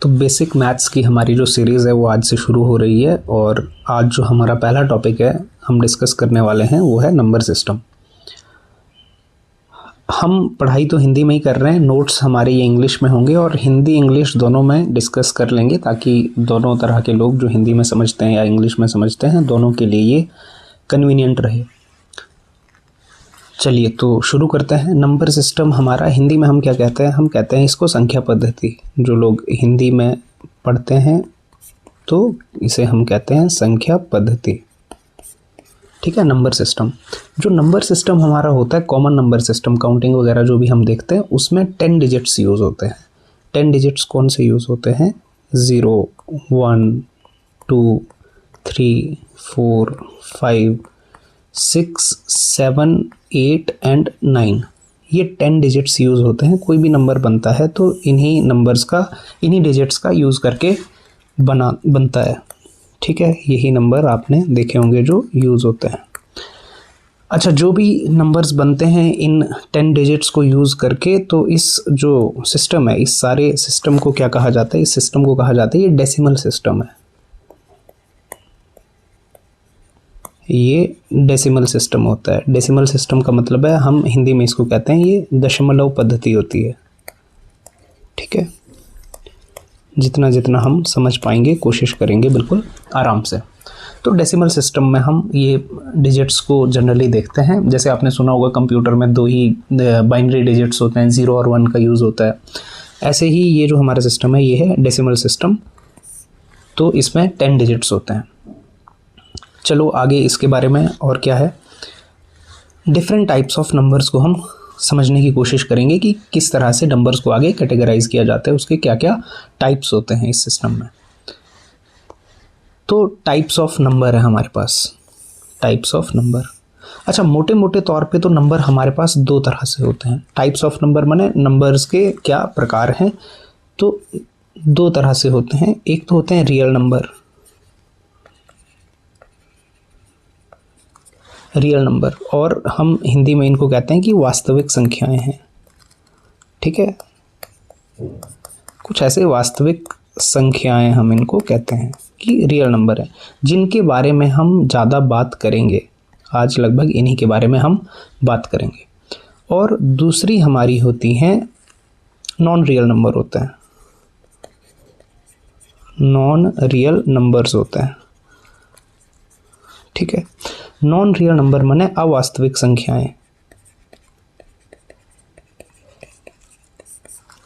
तो basic maths की हमारी जो सीरीज़ है वो आज से शुरू हो रही है और आज जो हमारा पहला टॉपिक है हम डिस्कस करने वाले हैं वो है नंबर सिस्टम। हम पढ़ाई तो हिंदी में ही कर रहे हैं, नोट्स हमारे ये इंग्लिश में होंगे और हिंदी इंग्लिश दोनों में डिस्कस कर लेंगे ताकि दोनों तरह के लोग जो हिंदी में समझते हैं या इंग्लिश में समझते हैं दोनों के लिए ये कन्वीनियंट रहे। चलिए तो शुरू करते हैं। नंबर सिस्टम हमारा हिंदी में हम क्या कहते हैं, हम कहते हैं इसको संख्या पद्धति। जो लोग हिंदी में पढ़ते हैं तो इसे हम कहते हैं संख्या पद्धति, ठीक है। नंबर सिस्टम, जो नंबर सिस्टम हमारा होता है कॉमन नंबर सिस्टम, काउंटिंग वगैरह जो भी हम देखते हैं उसमें 10 डिजिट्स यूज़ होते हैं। 10 डिजिट्स कौन से यूज़ होते हैं? 0, 1, 2, 3, 4, 5, 6, 7, 8 एंड 9, ये 10 डिजिट्स यूज़ होते हैं। कोई भी नंबर बनता है तो इन्हीं नंबर्स का, इन्हीं डिजिट्स का यूज़ करके बनता है, ठीक है। यही नंबर आपने देखे होंगे जो यूज़ होते हैं। अच्छा, जो भी नंबर्स बनते हैं इन 10 डिजिट्स को यूज़ करके, तो इस जो सिस्टम है, इस सारे सिस्टम को क्या कहा जाता है? इस सिस्टम को कहा जाता है ये डेसिमल सिस्टम है। ये डेसिमल सिस्टम होता है। डेसिमल सिस्टम का मतलब है, हम हिंदी में इसको कहते हैं ये दशमलव पद्धति होती है, ठीक है। जितना जितना हम समझ पाएंगे कोशिश करेंगे बिल्कुल आराम से। तो डेसिमल सिस्टम में हम ये डिजिट्स को जनरली देखते हैं। जैसे आपने सुना होगा कंप्यूटर में 2 ही बाइनरी डिजिट्स होते हैं, 0 और 1 का यूज़ होता है। ऐसे ही ये जो हमारा सिस्टम है ये है डेसिमल सिस्टम, तो इसमें 10 डिजिट्स होते हैं। चलो आगे इसके बारे में और क्या है, डिफरेंट टाइप्स ऑफ नंबर्स को हम समझने की कोशिश करेंगे कि किस तरह से नंबर्स को आगे कैटेगराइज किया जाता है, उसके क्या क्या टाइप्स होते हैं इस सिस्टम में। तो टाइप्स ऑफ नंबर है हमारे पास, टाइप्स ऑफ नंबर। अच्छा, मोटे मोटे तौर पे तो नंबर हमारे पास 2 तरह से होते हैं। टाइप्स ऑफ नंबर माने नंबर्स के क्या प्रकार हैं, तो 2 तरह से होते हैं। एक तो होते हैं रियल नंबर, रियल नंबर, और हम हिंदी में इनको कहते हैं कि वास्तविक संख्याएं हैं, ठीक है। कुछ ऐसे वास्तविक संख्याएं हम इनको कहते हैं कि रियल नंबर है, जिनके बारे में हम ज़्यादा बात करेंगे। आज लगभग इन्हीं के बारे में हम बात करेंगे। और दूसरी हमारी होती हैं नॉन रियल नंबर होते हैं, नॉन रियल नंबर्स होते हैं, ठीक है। नॉन रियल नंबर माने अवास्तविक संख्याएं,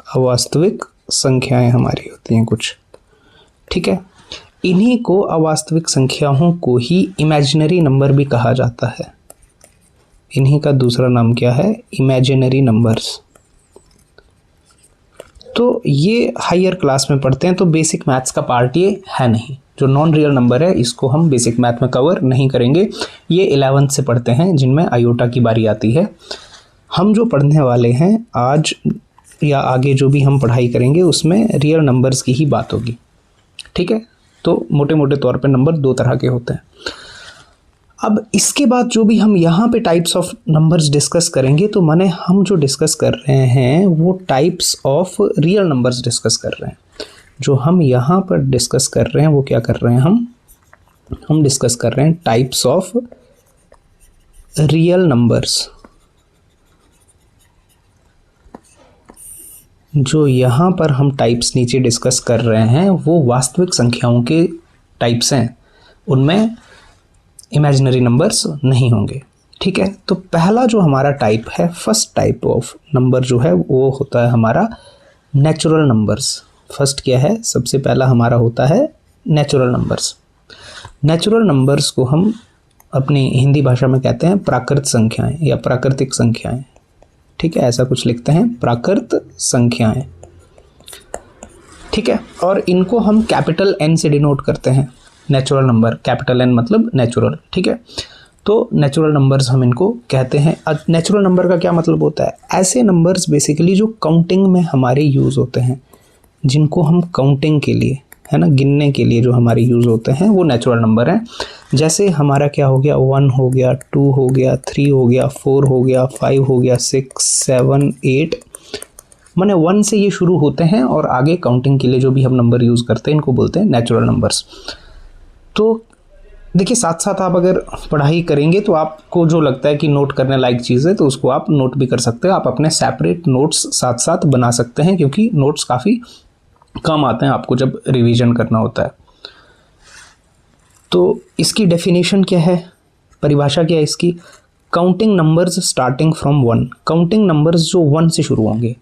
अवास्तविक संख्याएं हमारी होती हैं कुछ, ठीक है। इन्हीं को, अवास्तविक संख्याओं को ही इमेजिनरी नंबर भी कहा जाता है। इन्हीं का दूसरा नाम क्या है? Imaginary numbers. तो ये हायर क्लास में पढ़ते हैं, तो बेसिक मैथ्स का पार्ट ये है नहीं। जो नॉन रियल नंबर है इसको हम बेसिक मैथ में कवर नहीं करेंगे, ये 11th से पढ़ते हैं जिनमें आयोटा की बारी आती है। हम जो पढ़ने वाले हैं आज या आगे जो भी हम पढ़ाई करेंगे उसमें रियल नंबर्स की ही बात होगी, ठीक है। तो मोटे मोटे तौर पे नंबर 2 तरह के होते हैं। अब इसके बाद जो भी हम यहाँ पे टाइप्स ऑफ नंबर्स डिस्कस करेंगे, तो माने हम जो डिस्कस कर रहे हैं वो types of real numbers discuss कर रहे हैं। जो हम यहाँ पर डिस्कस कर रहे हैं वो क्या कर रहे हैं, हम डिस्कस कर रहे हैं टाइप्स ऑफ रियल नंबर्स। जो यहाँ पर हम टाइप्स नीचे डिस्कस कर रहे हैं वो वास्तविक संख्याओं के टाइप्स हैं, उनमें इमेजिनरी नंबर्स नहीं होंगे, ठीक है। तो पहला जो हमारा टाइप है, फर्स्ट टाइप ऑफ नंबर जो है वो होता है हमारा नेचुरल नंबर्स। फर्स्ट क्या है? सबसे पहला हमारा होता है नेचुरल नंबर्स। नेचुरल नंबर्स को हम अपनी हिंदी भाषा में कहते हैं प्राकृत संख्याएं या प्राकृतिक संख्याएं, ठीक है। ऐसा कुछ लिखते हैं, प्राकृत संख्याएं, ठीक है। और इनको हम कैपिटल N से डिनोट करते हैं। नेचुरल नंबर, कैपिटल N मतलब नेचुरल, ठीक है। तो नेचुरल नंबर्स हम इनको कहते हैं। नेचुरल नंबर का क्या मतलब होता है? ऐसे नंबर्स बेसिकली जो काउंटिंग में हमारे यूज़ होते हैं, जिनको हम काउंटिंग के लिए, है ना, गिनने के लिए जो हमारे यूज़ होते हैं वो नेचुरल नंबर हैं। जैसे हमारा क्या हो गया, 1 हो गया, 2 हो गया, 3 हो गया, 4 हो गया, 5 हो गया, 6, 7, 8, माने 1 से ये शुरू होते हैं और आगे काउंटिंग के लिए जो भी हम नंबर यूज़ करते हैं इनको बोलते हैं नेचुरल नंबर्स। तो देखिए साथ साथ आप अगर पढ़ाई करेंगे तो आपको जो लगता है कि नोट करने लायक चीज़ है तो उसको आप नोट भी कर सकते हो। आप अपने सेपरेट नोट्स साथ साथ बना सकते हैं क्योंकि नोट्स काफ़ी काम आते हैं आपको जब रिवीजन करना होता है। तो इसकी डेफिनेशन क्या है, परिभाषा क्या है इसकी? Counting numbers starting from 1। Counting numbers जो 1 से शुरू होंगे,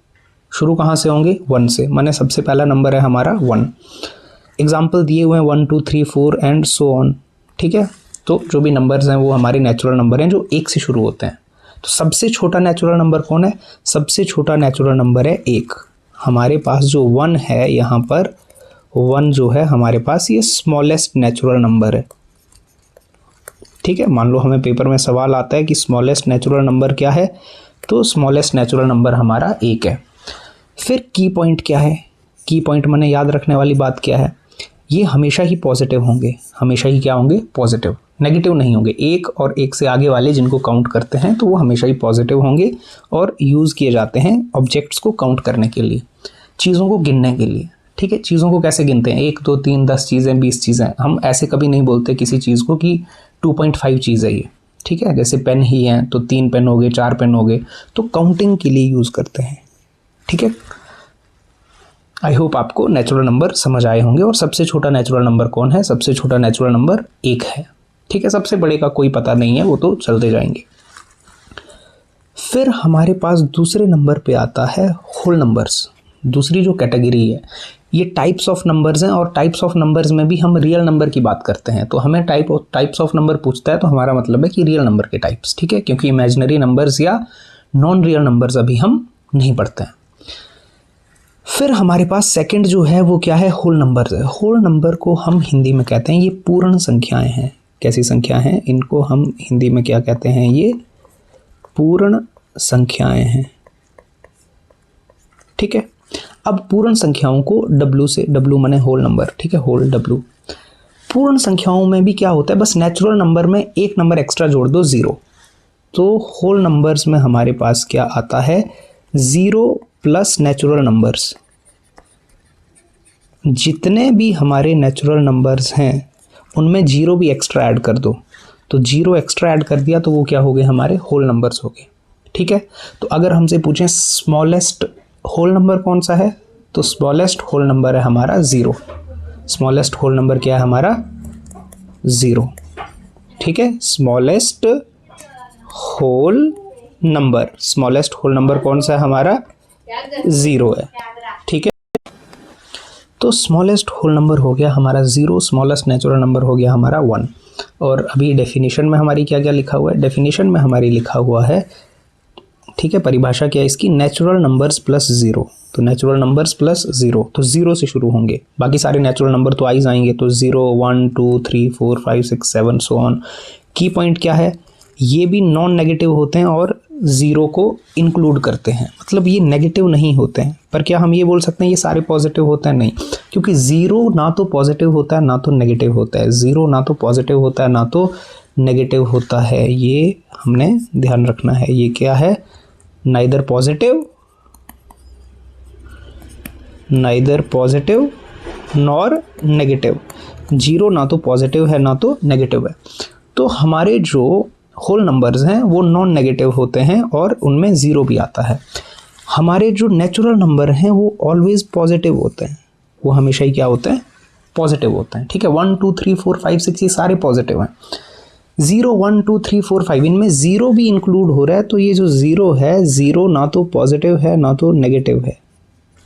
शुरू कहाँ से होंगे? 1 से, माने सबसे पहला नंबर है हमारा 1। एग्जाम्पल दिए हुए हैं 1 2 3 4 एंड सो ऑन, ठीक है। तो जो भी नंबर्स हैं वो हमारे नेचुरल नंबर हैं जो 1 से शुरू होते हैं। तो सबसे छोटा नेचुरल नंबर कौन है? सबसे छोटा नेचुरल नंबर है 1। हमारे पास जो 1 है यहाँ पर 1 जो है हमारे पास ये स्मॉलेस्ट नेचुरल नंबर है, ठीक है। मान लो हमें पेपर में सवाल आता है कि स्मॉलेस्ट नेचुरल नंबर क्या है, तो स्मॉलेस्ट नेचुरल नंबर हमारा 1 है। फिर की पॉइंट क्या है? की पॉइंट माने याद रखने वाली बात क्या है? ये हमेशा ही पॉजिटिव होंगे, हमेशा ही क्या होंगे? पॉजिटिव, नेगेटिव नहीं होंगे। 1 और 1 से आगे वाले जिनको काउंट करते हैं तो वो हमेशा ही पॉजिटिव होंगे और यूज़ किए जाते हैं ऑब्जेक्ट्स को काउंट करने के लिए, चीज़ों को गिनने के लिए, ठीक है। चीज़ों को कैसे गिनते हैं? 1 2 3 10 चीज़ें 20 चीज़ें। हम ऐसे कभी नहीं बोलते किसी चीज़ को कि 2.5 चीज़ है ये, ठीक है। जैसे पेन ही हैं तो 3 पेन हो गए, 4 पेन हो गए, तो काउंटिंग के लिए यूज़ करते हैं, ठीक है। आई होप आपको नेचुरल नंबर समझ आए होंगे। और सबसे छोटा नेचुरल नंबर कौन है? सबसे छोटा नेचुरल नंबर 1 है, ठीक है। सबसे बड़े का कोई पता नहीं है, वो तो चलते जाएंगे। फिर हमारे पास दूसरे नंबर पे आता है होल नंबर्स। दूसरी जो कैटेगरी है ये टाइप्स ऑफ नंबर्स हैं और टाइप्स ऑफ नंबर्स में भी हम रियल नंबर की बात करते हैं। तो हमें टाइप्स ऑफ नंबर पूछता है तो हमारा मतलब है कि रियल नंबर के टाइप्स, ठीक है, क्योंकि इमेजिनरी नंबर्स या नॉन रियल नंबर्स अभी हम नहीं पढ़ते हैं। फिर हमारे पास सेकंड जो है वो क्या है? होल नंबर्स है। होल नंबर को हम हिंदी में कहते हैं ये पूर्ण संख्याएं हैं। कैसी संख्या हैं? इनको हम हिंदी में क्या कहते हैं? ये पूर्ण संख्याएं हैं, ठीक है। अब पूर्ण संख्याओं को W से, W माने होल नंबर, ठीक है, होल W। पूर्ण संख्याओं में भी क्या होता है? बस नेचुरल नंबर में एक नंबर एक्स्ट्रा जोड़ दो, 0। तो होल नंबर्स में हमारे पास क्या आता है? 0 प्लस नेचुरल नंबर्स। जितने भी हमारे नेचुरल नंबर्स हैं उनमें 0 भी एक्स्ट्रा ऐड कर दो, तो 0 एक्स्ट्रा ऐड कर दिया तो वो क्या हो गए? हमारे होल नंबर्स हो गए, ठीक है। तो अगर हमसे पूछें स्मॉलेस्ट होल नंबर कौन सा है, तो स्मॉलेस्ट होल नंबर है हमारा 0। स्मॉलेस्ट होल नंबर क्या है हमारा? 0, ठीक है। Smallest whole number, smallest whole number कौन सा है हमारा? 0 है, ठीक है। तो स्मॉलेस्ट होल नंबर हो गया हमारा 0, स्मॉलेस्ट नेचुरल नंबर हो गया हमारा 1। और अभी डेफिनेशन में हमारी क्या क्या लिखा हुआ है? डेफिनेशन में हमारी लिखा हुआ है, ठीक है, परिभाषा क्या है इसकी? Natural numbers plus 0। तो नेचुरल नंबर्स प्लस 0, तो 0 से शुरू होंगे, बाकी सारे नेचुरल नंबर तो आ ही जाएंगे। तो 0 1 2 3 4 5 6 7 सो ऑन। की पॉइंट क्या है? ये भी नॉन नेगेटिव होते हैं और 0 को इंक्लूड करते हैं, मतलब ये नेगेटिव नहीं होते हैं। पर क्या हम ये बोल सकते हैं ये सारे पॉजिटिव होते हैं? नहीं, क्योंकि 0 ना तो पॉजिटिव होता है ना तो नेगेटिव होता है। 0 ना तो पॉजिटिव होता है ना तो नेगेटिव होता है, ये हमने ध्यान रखना है। ये क्या है? Neither positive nor negative. 0 ना तो पॉजिटिव है ना तो नेगेटिव है। तो हमारे जो होल नंबर्स हैं वो नॉन नेगेटिव होते हैं और उनमें 0 भी आता है। हमारे जो नेचुरल नंबर हैं वो ऑलवेज पॉजिटिव होते हैं, वो हमेशा ही क्या होते हैं? पॉजिटिव होते हैं, ठीक है। 1 2 3 4 5 6 ये सारे पॉजिटिव हैं। 0 1 2 3 4 5 इनमें 0 भी इंक्लूड हो रहा है, तो ये जो 0 है, 0 ना तो पॉजिटिव है ना तो नेगेटिव है,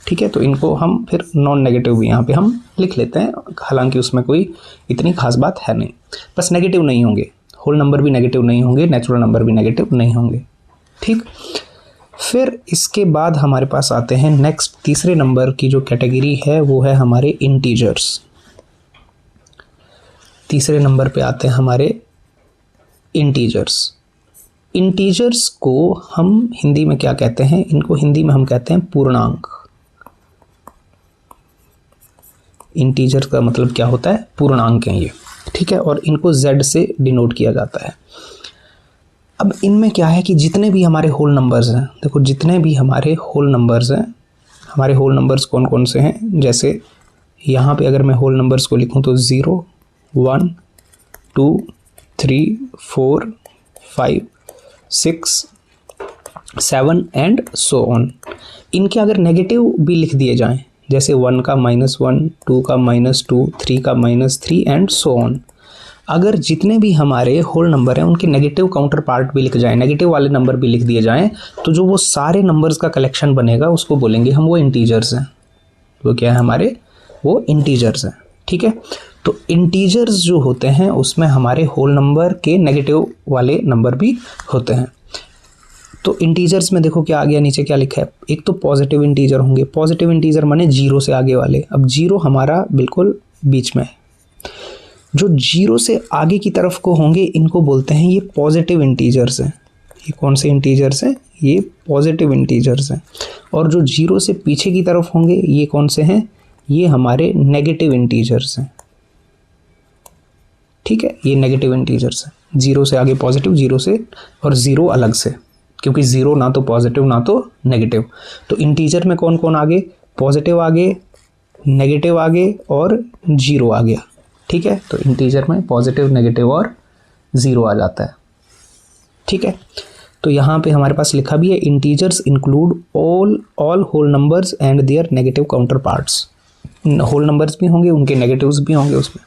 ठीक है। तो इनको हम फिर नॉन नेगेटिव भी यहाँ पे हम लिख लेते हैं, हालांकि उसमें कोई इतनी खास बात है नहीं। बस नेगेटिव नहीं होंगे, होल नंबर भी नेगेटिव नहीं होंगे, नेचुरल नंबर भी नेगेटिव नहीं होंगे, ठीक। फिर इसके बाद हमारे पास आते हैं नेक्स्ट, तीसरे नंबर की जो कैटेगरी है वो है हमारे इंटीजर्स। तीसरे नंबर पे आते हैं हमारे इंटीजर्स। इंटीजर्स को हम हिंदी में क्या कहते हैं? इनको हिंदी में हम कहते हैं पूर्णांक। इंटीजर का मतलब क्या होता है? पूर्णांक हैं ये, ठीक है। और इनको Z से डिनोट किया जाता है। अब इनमें क्या है कि जितने भी हमारे होल नंबर्स हैं, देखो जितने भी हमारे होल नंबर्स हैं हमारे होल नंबर्स कौन कौन से हैं, जैसे यहाँ पे अगर मैं होल नंबर्स को लिखूँ तो 0, 1, 2, 3, 4, 5, 6, 7 एंड सो ऑन। इनके अगर नेगेटिव भी लिख दिए जाएं, जैसे 1 का -1, 2 का -2, 3 का -3 एंड सो ऑन, अगर जितने भी हमारे होल नंबर हैं उनके नेगेटिव काउंटर पार्ट भी लिख जाएं, नेगेटिव वाले नंबर भी लिख दिए जाएं, तो जो वो सारे नंबर्स का कलेक्शन बनेगा उसको बोलेंगे हम वो इंटीजर्स हैं। वो क्या है हमारे, वो इंटीजर्स हैं। ठीक है, तो इंटीजर्स जो होते हैं उसमें हमारे होल नंबर के नेगेटिव वाले नंबर भी होते हैं। तो इंटीजर्स में देखो क्या आ गया, नीचे क्या लिखा है, एक तो पॉजिटिव इंटीजर होंगे, पॉजिटिव इंटीजर माने 0 से आगे वाले। अब 0 हमारा बिल्कुल बीच में है, जो 0 से आगे की तरफ को होंगे इनको बोलते हैं ये पॉजिटिव इंटीजर्स हैं। ये कौन से इंटीजर्स हैं, ये पॉजिटिव इंटीजर्स हैं। और जो 0 से पीछे की तरफ होंगे ये कौन से हैं, ये हमारे नेगेटिव इंटीजर्स हैं। ठीक है, ये नेगेटिव इंटीजर्स हैं। 0 से आगे पॉजिटिव, 0 से और 0 अलग से, क्योंकि 0 ना तो पॉजिटिव ना तो नेगेटिव। तो इंटीजर में कौन कौन आगे, पॉजिटिव आगे, नेगेटिव आगे और 0 आ गया। ठीक है, तो इंटीजर में पॉजिटिव, नेगेटिव और 0 आ जाता है। ठीक है, तो यहाँ पे हमारे पास लिखा भी है integers include all whole numbers and their negative counterparts. Whole numbers भी होंगे, उनके नेगेटिव्स भी होंगे उसमें।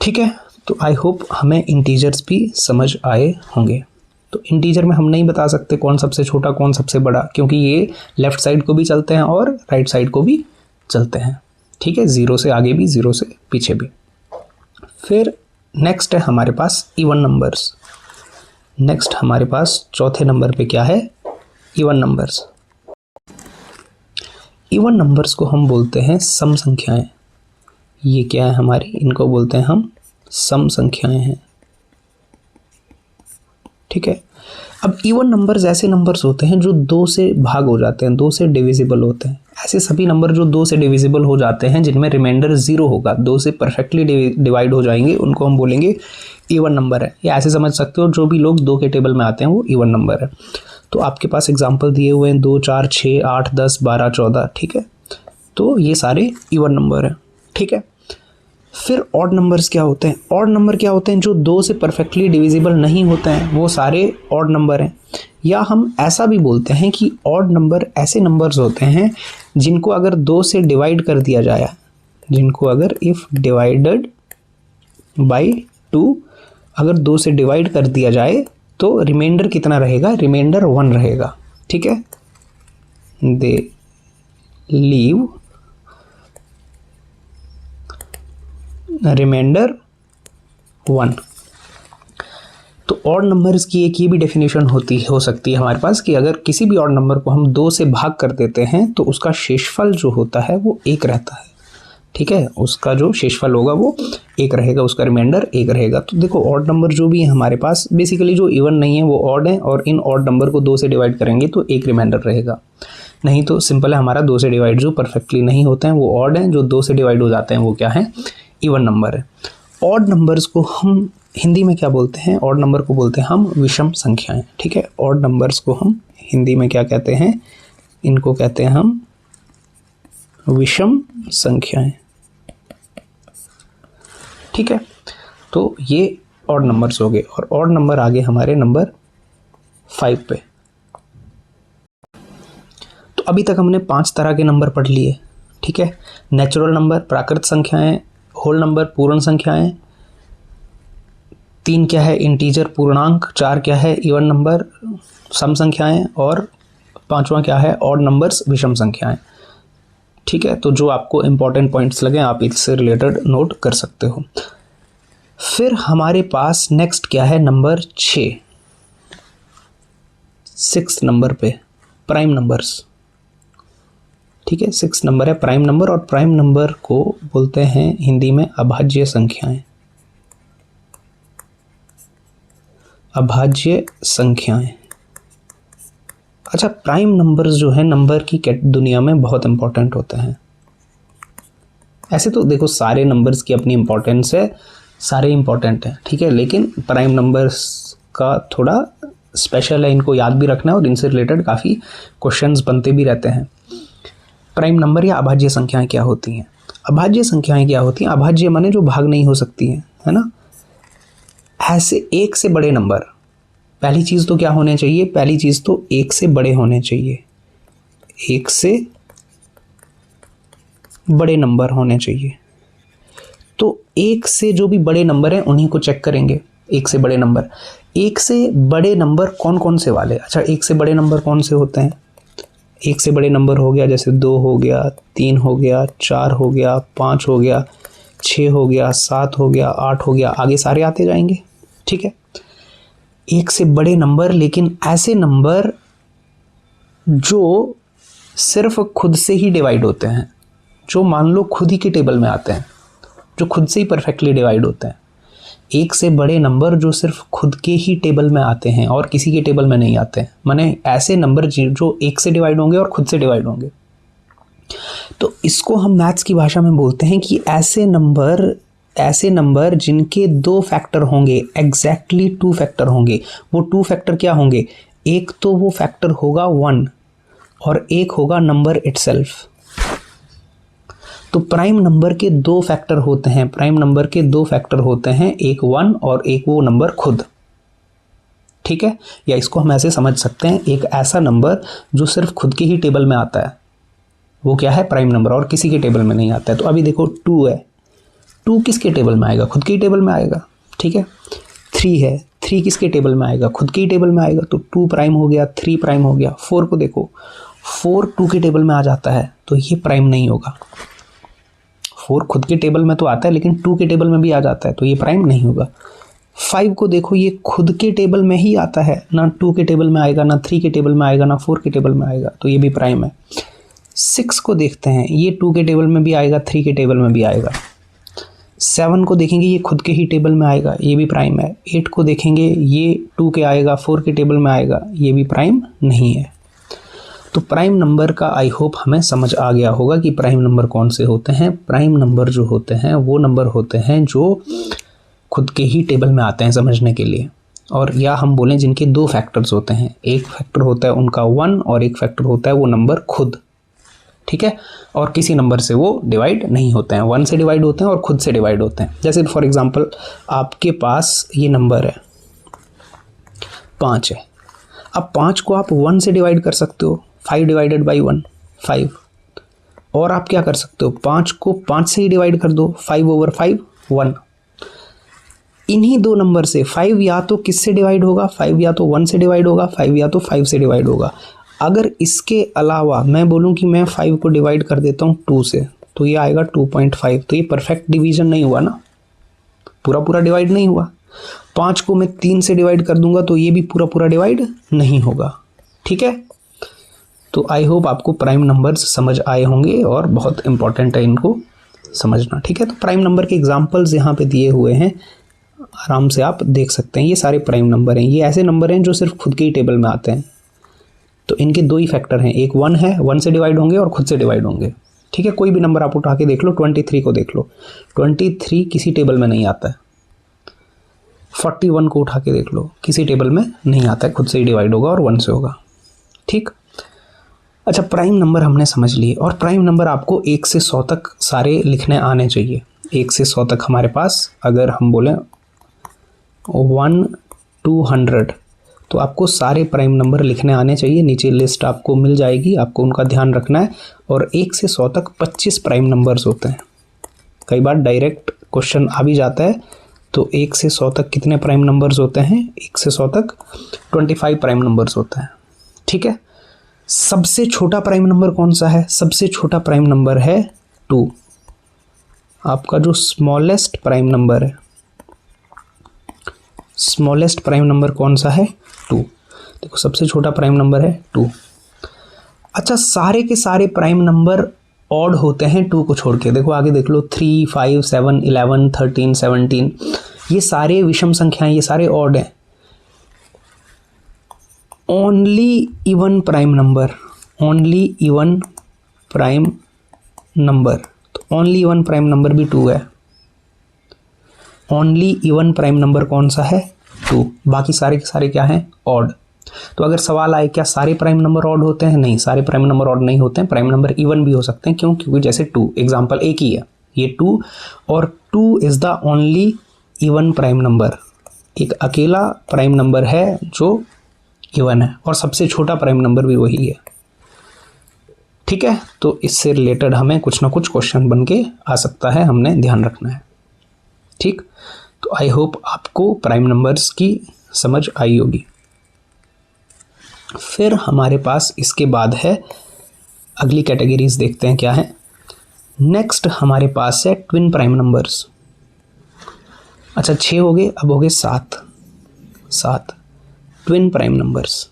ठीक है, तो आई होप हमें इंटीजर्स भी समझ आए होंगे। तो इंटीजर में हम नहीं बता सकते कौन सबसे छोटा कौन सबसे बड़ा, क्योंकि ये लेफ्ट साइड को भी चलते हैं और राइट साइड को भी चलते हैं। ठीक है, 0 से आगे भी, 0 से पीछे भी। फिर नेक्स्ट है हमारे पास इवन नंबर्स। नेक्स्ट हमारे पास चौथे नंबर पे क्या है, इवन नंबर्स। इवन नंबर्स को हम बोलते हैं सम संख्याएं। ये क्या है हमारी, इनको बोलते हैं हम सम संख्याएं हैं। ठीक है, अब इवन नंबर्स ऐसे नंबर्स होते हैं जो 2 से भाग हो जाते हैं, 2 से डिविजिबल होते हैं। ऐसे सभी नंबर जो 2 से डिविजिबल हो जाते हैं, जिनमें रिमाइंडर 0 होगा, 2 से परफेक्टली डिवाइड हो जाएंगे, उनको हम बोलेंगे इवन नंबर है। या ऐसे समझ सकते हो जो भी लोग 2 के टेबल में आते हैं वो इवन नंबर है। तो आपके पास एग्जाम्पल दिए हुए हैं 2, 4, 6, 8, 10, 12, 14। ठीक है, तो ये सारे इवन नंबर हैं। ठीक है, फिर ऑड नंबर्स क्या होते हैं, ऑड नंबर क्या होते हैं, जो 2 से परफेक्टली डिविजिबल नहीं होते हैं, वो सारे ऑड नंबर हैं। या हम ऐसा भी बोलते हैं कि ऑड नंबर ऐसे नंबर्स होते हैं जिनको अगर 2 से डिवाइड कर दिया जाए, जिनको अगर इफ़ डिवाइडेड बाय 2 अगर 2 से डिवाइड कर दिया जाए तो रिमाइंडर कितना रहेगा, रिमाइंडर 1 रहेगा। ठीक है, दे लीव रिमाइंडर 1। तो ऑड नंबर्स की एक ये भी डेफिनेशन हो सकती है हमारे पास कि अगर किसी भी ऑड नंबर को हम 2 से भाग कर देते हैं तो उसका शेषफल जो होता है वो 1 रहता है। ठीक है, उसका जो शेषफल होगा वो 1 रहेगा, उसका रिमाइंडर 1 रहेगा। तो देखो ऑड नंबर जो भी है हमारे पास, बेसिकली जो इवन नहीं है वो ऑड है, और इन ऑड नंबर को 2 से डिवाइड करेंगे तो 1 रिमाइंडर रहेगा। नहीं तो सिंपल है हमारा 2 से डिवाइड जो परफेक्टली नहीं होते हैं वो ऑड हैं, जो 2 से डिवाइड हो जाते हैं वो क्या है, इवन नंबर है। ऑड नंबर्स को हम हिंदी में क्या बोलते हैं, ऑड नंबर को बोलते हैं हम विषम संख्याएं। ठीक है, ऑड नंबर्स को हम हिंदी में क्या कहते हैं, इनको कहते हैं हम विषम संख्याएं। ठीक है, तो ये ऑड नंबर्स हो गए। और ऑड नंबर आगे हमारे नंबर 5 पे। तो अभी तक हमने 5 तरह के नंबर पढ़ लिए। ठीक है, नेचुरल नंबर, प्राकृत संख्याएं, होल नंबर पूर्ण संख्याएं, 3 क्या है इंटीजर पूर्णांक, 4 क्या है इवन नंबर सम संख्याएं, और 5वां क्या है ऑड नंबर्स विषम संख्याएं। ठीक है, तो जो आपको इंपॉर्टेंट पॉइंट्स लगे आप इससे रिलेटेड नोट कर सकते हो। फिर हमारे पास नेक्स्ट क्या है, नंबर 6 नंबर पे प्राइम नंबर्स। ठीक है, 6 नंबर है प्राइम नंबर, और प्राइम नंबर को बोलते हैं हिंदी में अभाज्य संख्याएं। अभाज्य संख्याएं। अच्छा, प्राइम नंबर्स जो है नंबर की दुनिया में बहुत इंपॉर्टेंट होते हैं। ऐसे तो देखो सारे नंबर्स की अपनी इंपॉर्टेंस है, सारे इंपॉर्टेंट हैं। ठीक है, लेकिन प्राइम नंबर्स का थोड़ा स्पेशल है, इनको याद भी रखना है और इनसे रिलेटेड काफ़ी क्वेश्चंस बनते भी रहते हैं। प्राइम नंबर या अभाज्य संख्याएं क्या होती हैं? अभाज्य संख्याएं क्या होती हैं? अभाज्य माने जो भाग नहीं हो सकती हैं, है ना। ऐसे एक से बड़े नंबर, पहली चीज तो क्या होने चाहिए? पहली चीज तो एक से बड़े होने चाहिए, एक से बड़े नंबर होने चाहिए। तो एक से जो भी बड़े नंबर हैं उन्हीं को चेक करेंगे। एक से बड़े नंबर, एक से बड़े नंबर कौन कौन से वाले? अच्छा, एक से बड़े नंबर कौन से होते हैं? एक से बड़े नंबर हो गया जैसे 2 हो गया, 3 हो गया, 4 हो गया, 5 हो गया, 6 हो गया, 7 हो गया, 8 हो गया, आगे सारे आते जाएंगे। ठीक है, एक से बड़े नंबर, लेकिन ऐसे नंबर जो सिर्फ खुद से ही डिवाइड होते हैं, जो मान लो खुद ही के टेबल में आते हैं, जो खुद से ही परफेक्टली डिवाइड होते हैं। एक से बड़े नंबर जो सिर्फ खुद के ही टेबल में आते हैं और किसी के टेबल में नहीं आते हैं, माने ऐसे नंबर जो एक से डिवाइड होंगे और खुद से डिवाइड होंगे। तो इसको हम मैथ्स की भाषा में बोलते हैं कि ऐसे नंबर जिनके 2 फैक्टर होंगे, एग्जैक्टली 2 फैक्टर होंगे। वो 2 फैक्टर क्या होंगे? एक तो वो फैक्टर होगा 1 और एक होगा नंबर इटसेल्फ। तो प्राइम नंबर के 2 फैक्टर होते हैं, प्राइम नंबर के 2 फैक्टर होते हैं, एक 1 और एक वो नंबर खुद। ठीक है, या इसको हम ऐसे समझ सकते हैं, एक ऐसा नंबर जो सिर्फ खुद के ही टेबल में आता है वो क्या है? प्राइम नंबर, और किसी के टेबल में नहीं आता है। तो अभी देखो 2 है, 2 किसके टेबल में आएगा? खुद के ही टेबल में आएगा। ठीक है, 3 है, 3 किसके टेबल में आएगा? खुद के ही टेबल में आएगा। तो 2 प्राइम हो गया, 3 प्राइम हो गया। 4 को देखो, 4 2 के टेबल में आ जाता है, तो ये प्राइम नहीं होगा। 4 खुद के टेबल में तो आता है लेकिन 2 के टेबल में भी आ जाता है, तो ये प्राइम नहीं होगा। 5 को देखो, ये खुद के टेबल में ही आता है, ना 2 के टेबल में आएगा, ना 3 के टेबल में आएगा, ना 4 के टेबल में आएगा, तो ये भी प्राइम है। 6 को देखते हैं, ये 2 के टेबल में भी आएगा, 3 के टेबल में भी आएगा। 7 को देखेंगे, ये खुद के ही टेबल में आएगा, ये भी प्राइम है। 8 को देखेंगे, ये 2 के आएगा, 4 के टेबल में आएगा, ये भी प्राइम नहीं है। तो प्राइम नंबर का आई होप हमें समझ आ गया होगा कि प्राइम नंबर कौन से होते हैं। प्राइम नंबर जो होते हैं वो नंबर होते हैं जो खुद के ही टेबल में आते हैं समझने के लिए, और या हम बोलें जिनके 2 फैक्टर्स होते हैं। एक फैक्टर होता है उनका 1 और एक फैक्टर होता है वो नंबर खुद। ठीक है, और किसी नंबर से वो डिवाइड नहीं होते हैं, 1 से डिवाइड होते हैं और खुद से डिवाइड होते हैं। जैसे फॉर एग्जांपल आपके पास ये नंबर है 5 है। अब 5 को आप 1 से डिवाइड कर सकते हो, 5 डिवाइडेड बाई 1 5। और आप क्या कर सकते हो, 5 को 5 से ही डिवाइड कर दो, 5/5 1। इन्हीं 2 नंबर से 5 या तो किससे डिवाइड होगा? 5 या तो 1 से डिवाइड होगा, 5 या तो 5 से डिवाइड होगा। अगर इसके अलावा मैं बोलूं कि मैं 5 को डिवाइड कर देता हूं 2 से, तो ये आएगा 2.5। तो ये परफेक्ट डिवीजन नहीं हुआ ना, पूरा डिवाइड नहीं हुआ। 5 को मैं 3 से डिवाइड कर दूंगा तो ये भी पूरा डिवाइड नहीं होगा। ठीक है, तो आई होप आपको प्राइम नंबर्स समझ आए होंगे और बहुत इंपॉर्टेंट है इनको समझना। ठीक है, तो प्राइम नंबर के एग्जांपल्स यहाँ पे दिए हुए हैं, आराम से आप देख सकते हैं। ये सारे प्राइम नंबर हैं, ये ऐसे नंबर हैं जो सिर्फ खुद के ही टेबल में आते हैं। तो इनके 2 ही फैक्टर हैं, एक 1 है, 1 से डिवाइड होंगे और खुद से डिवाइड होंगे। ठीक है, कोई भी नंबर आप उठा के देख लो, 23 को देख लो, 23 किसी टेबल में नहीं आता है। 41 को उठा के देख लो, किसी टेबल में नहीं आता है, खुद से ही डिवाइड होगा और 1 से होगा। ठीक, अच्छा, प्राइम नंबर हमने समझ लिए, और प्राइम नंबर आपको 1 से 100 तक सारे लिखने आने चाहिए। 1 से 100 तक हमारे पास अगर हम बोलें 1 to 100, तो आपको सारे प्राइम नंबर लिखने आने चाहिए। नीचे लिस्ट आपको मिल जाएगी, आपको उनका ध्यान रखना है। और 1 से 100 तक 25 प्राइम नंबर्स होते हैं। कई बार डायरेक्ट क्वेश्चन आ भी जाता है, तो 1 से 100 तक कितने प्राइम नंबर्स होते हैं? 1 से 100 तक 25 प्राइम नंबर्स होते हैं। ठीक है, सबसे छोटा प्राइम नंबर कौन सा है? सबसे छोटा प्राइम नंबर है 2। आपका जो स्मॉलेस्ट प्राइम नंबर है, स्मॉलेस्ट प्राइम नंबर कौन सा है? 2। देखो, सबसे छोटा प्राइम नंबर है 2। अच्छा, सारे के सारे प्राइम नंबर ऑड होते हैं 2 को छोड़ के। देखो आगे देख लो, 3, 5, 7, 11, 13, 17, ये सारे विषम संख्याएं, ये सारे ऑड हैं। Only even prime number, only even prime number, तो ओनली इवन प्राइम नंबर भी 2 है। ओनली इवन प्राइम नंबर कौन सा है? 2। बाकी सारे के सारे क्या हैं? ऑड। तो अगर सवाल आए क्या सारे प्राइम नंबर ऑड होते हैं, नहीं, सारे प्राइम नंबर ऑड नहीं होते हैं, प्राइम नंबर इवन भी हो सकते हैं। क्यों? क्योंकि जैसे 2 एग्जाम्पल एक ही है, ये 2 और 2 is the only even prime number, एक अकेला प्राइम नंबर है जो इवन है और सबसे छोटा प्राइम नंबर भी वही है। ठीक है, तो इससे रिलेटेड हमें कुछ ना कुछ क्वेश्चन बन के आ सकता है, हमने ध्यान रखना है। ठीक, तो आई होप आपको प्राइम नंबर्स की समझ आई होगी। फिर हमारे पास इसके बाद है अगली कैटेगरीज, देखते हैं क्या है। नेक्स्ट हमारे पास है ट्विन प्राइम नंबर्स। अच्छा 6 हो गए, अब हो गए 7 twin prime numbers.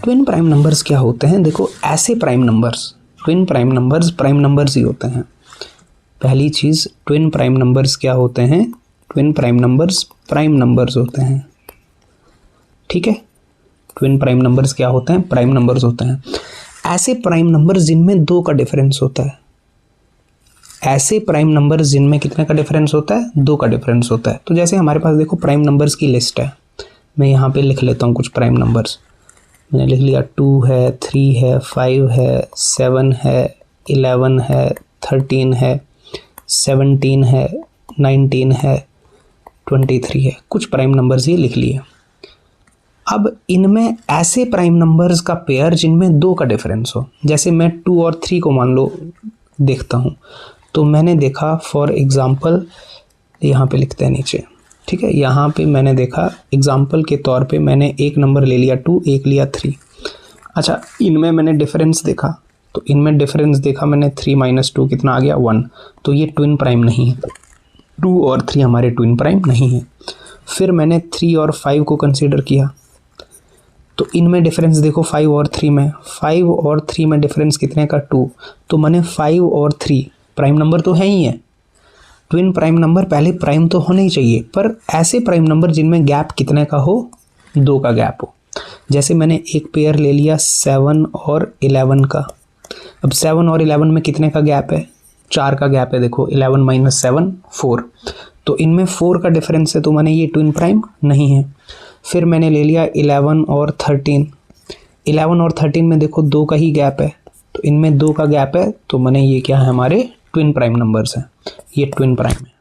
Twin prime numbers क्या होते हैं? देखो ऐसे prime numbers, twin prime numbers ही होते हैं। पहली चीज़, ट्विन प्राइम नंबर्स क्या होते हैं? ट्विन प्राइम नंबर्स होते हैं। ठीक है, ट्विन प्राइम नंबर्स क्या होते हैं? प्राइम नंबर्स होते हैं। ऐसे प्राइम नंबर्स जिनमें 2 का डिफरेंस होता है। ऐसे प्राइम नंबर्स जिनमें कितने का डिफरेंस होता है? 2 का डिफरेंस होता है। तो जैसे हमारे पास देखो प्राइम नंबर्स की लिस्ट है, मैं यहाँ पे लिख लेता हूँ कुछ प्राइम नंबर्स। मैंने लिख लिया 2 है, 3 है, 5 है, 7 है, 11 है, 13 है, 17 है, 19 है, 23 है। कुछ प्राइम नंबर्स ये लिख लिए। अब इनमें ऐसे प्राइम नंबर्स का पेयर जिनमें 2 का डिफरेंस हो, जैसे मैं 2 और 3 को मान लो देखता हूँ, तो मैंने देखा फॉर एग्जांपल, यहाँ पे लिखते हैं नीचे। ठीक है, यहाँ पे मैंने देखा एग्जांपल के तौर पे मैंने एक नंबर ले लिया 2, एक लिया 3। अच्छा, इनमें मैंने डिफरेंस देखा, तो इनमें डिफरेंस देखा मैंने 3 - 2 कितना आ गया? 1। तो ये ट्विन प्राइम नहीं है, 2 और 3 हमारे ट्विन प्राइम नहीं है। फिर मैंने 3 और 5 को कंसीडर किया, तो इनमें डिफरेंस देखो 5 और 3 में, 5 और 3 में डिफरेंस कितने का? 2। तो मैंने 5 और 3 प्राइम नंबर तो है ही है, ट्विन प्राइम नंबर पहले प्राइम तो होने ही चाहिए, पर ऐसे प्राइम नंबर जिनमें गैप कितने का हो? 2 का गैप हो। जैसे मैंने एक पेयर ले लिया 7 और 11 का। अब 7 और 11 में कितने का गैप है? 4 का गैप है। देखो 11 - 7 4, तो इनमें 4 का डिफरेंस है, तो मैंने ये ट्विन प्राइम नहीं है। फिर मैंने ले लिया 11 और 13। 11 और 13 में देखो 2 का ही गैप है, तो इनमें 2 का गैप है, तो मैंने ये क्या है? हमारे ट्विन प्राइम नंबर्स हैं, ये ट्विन प्राइम है।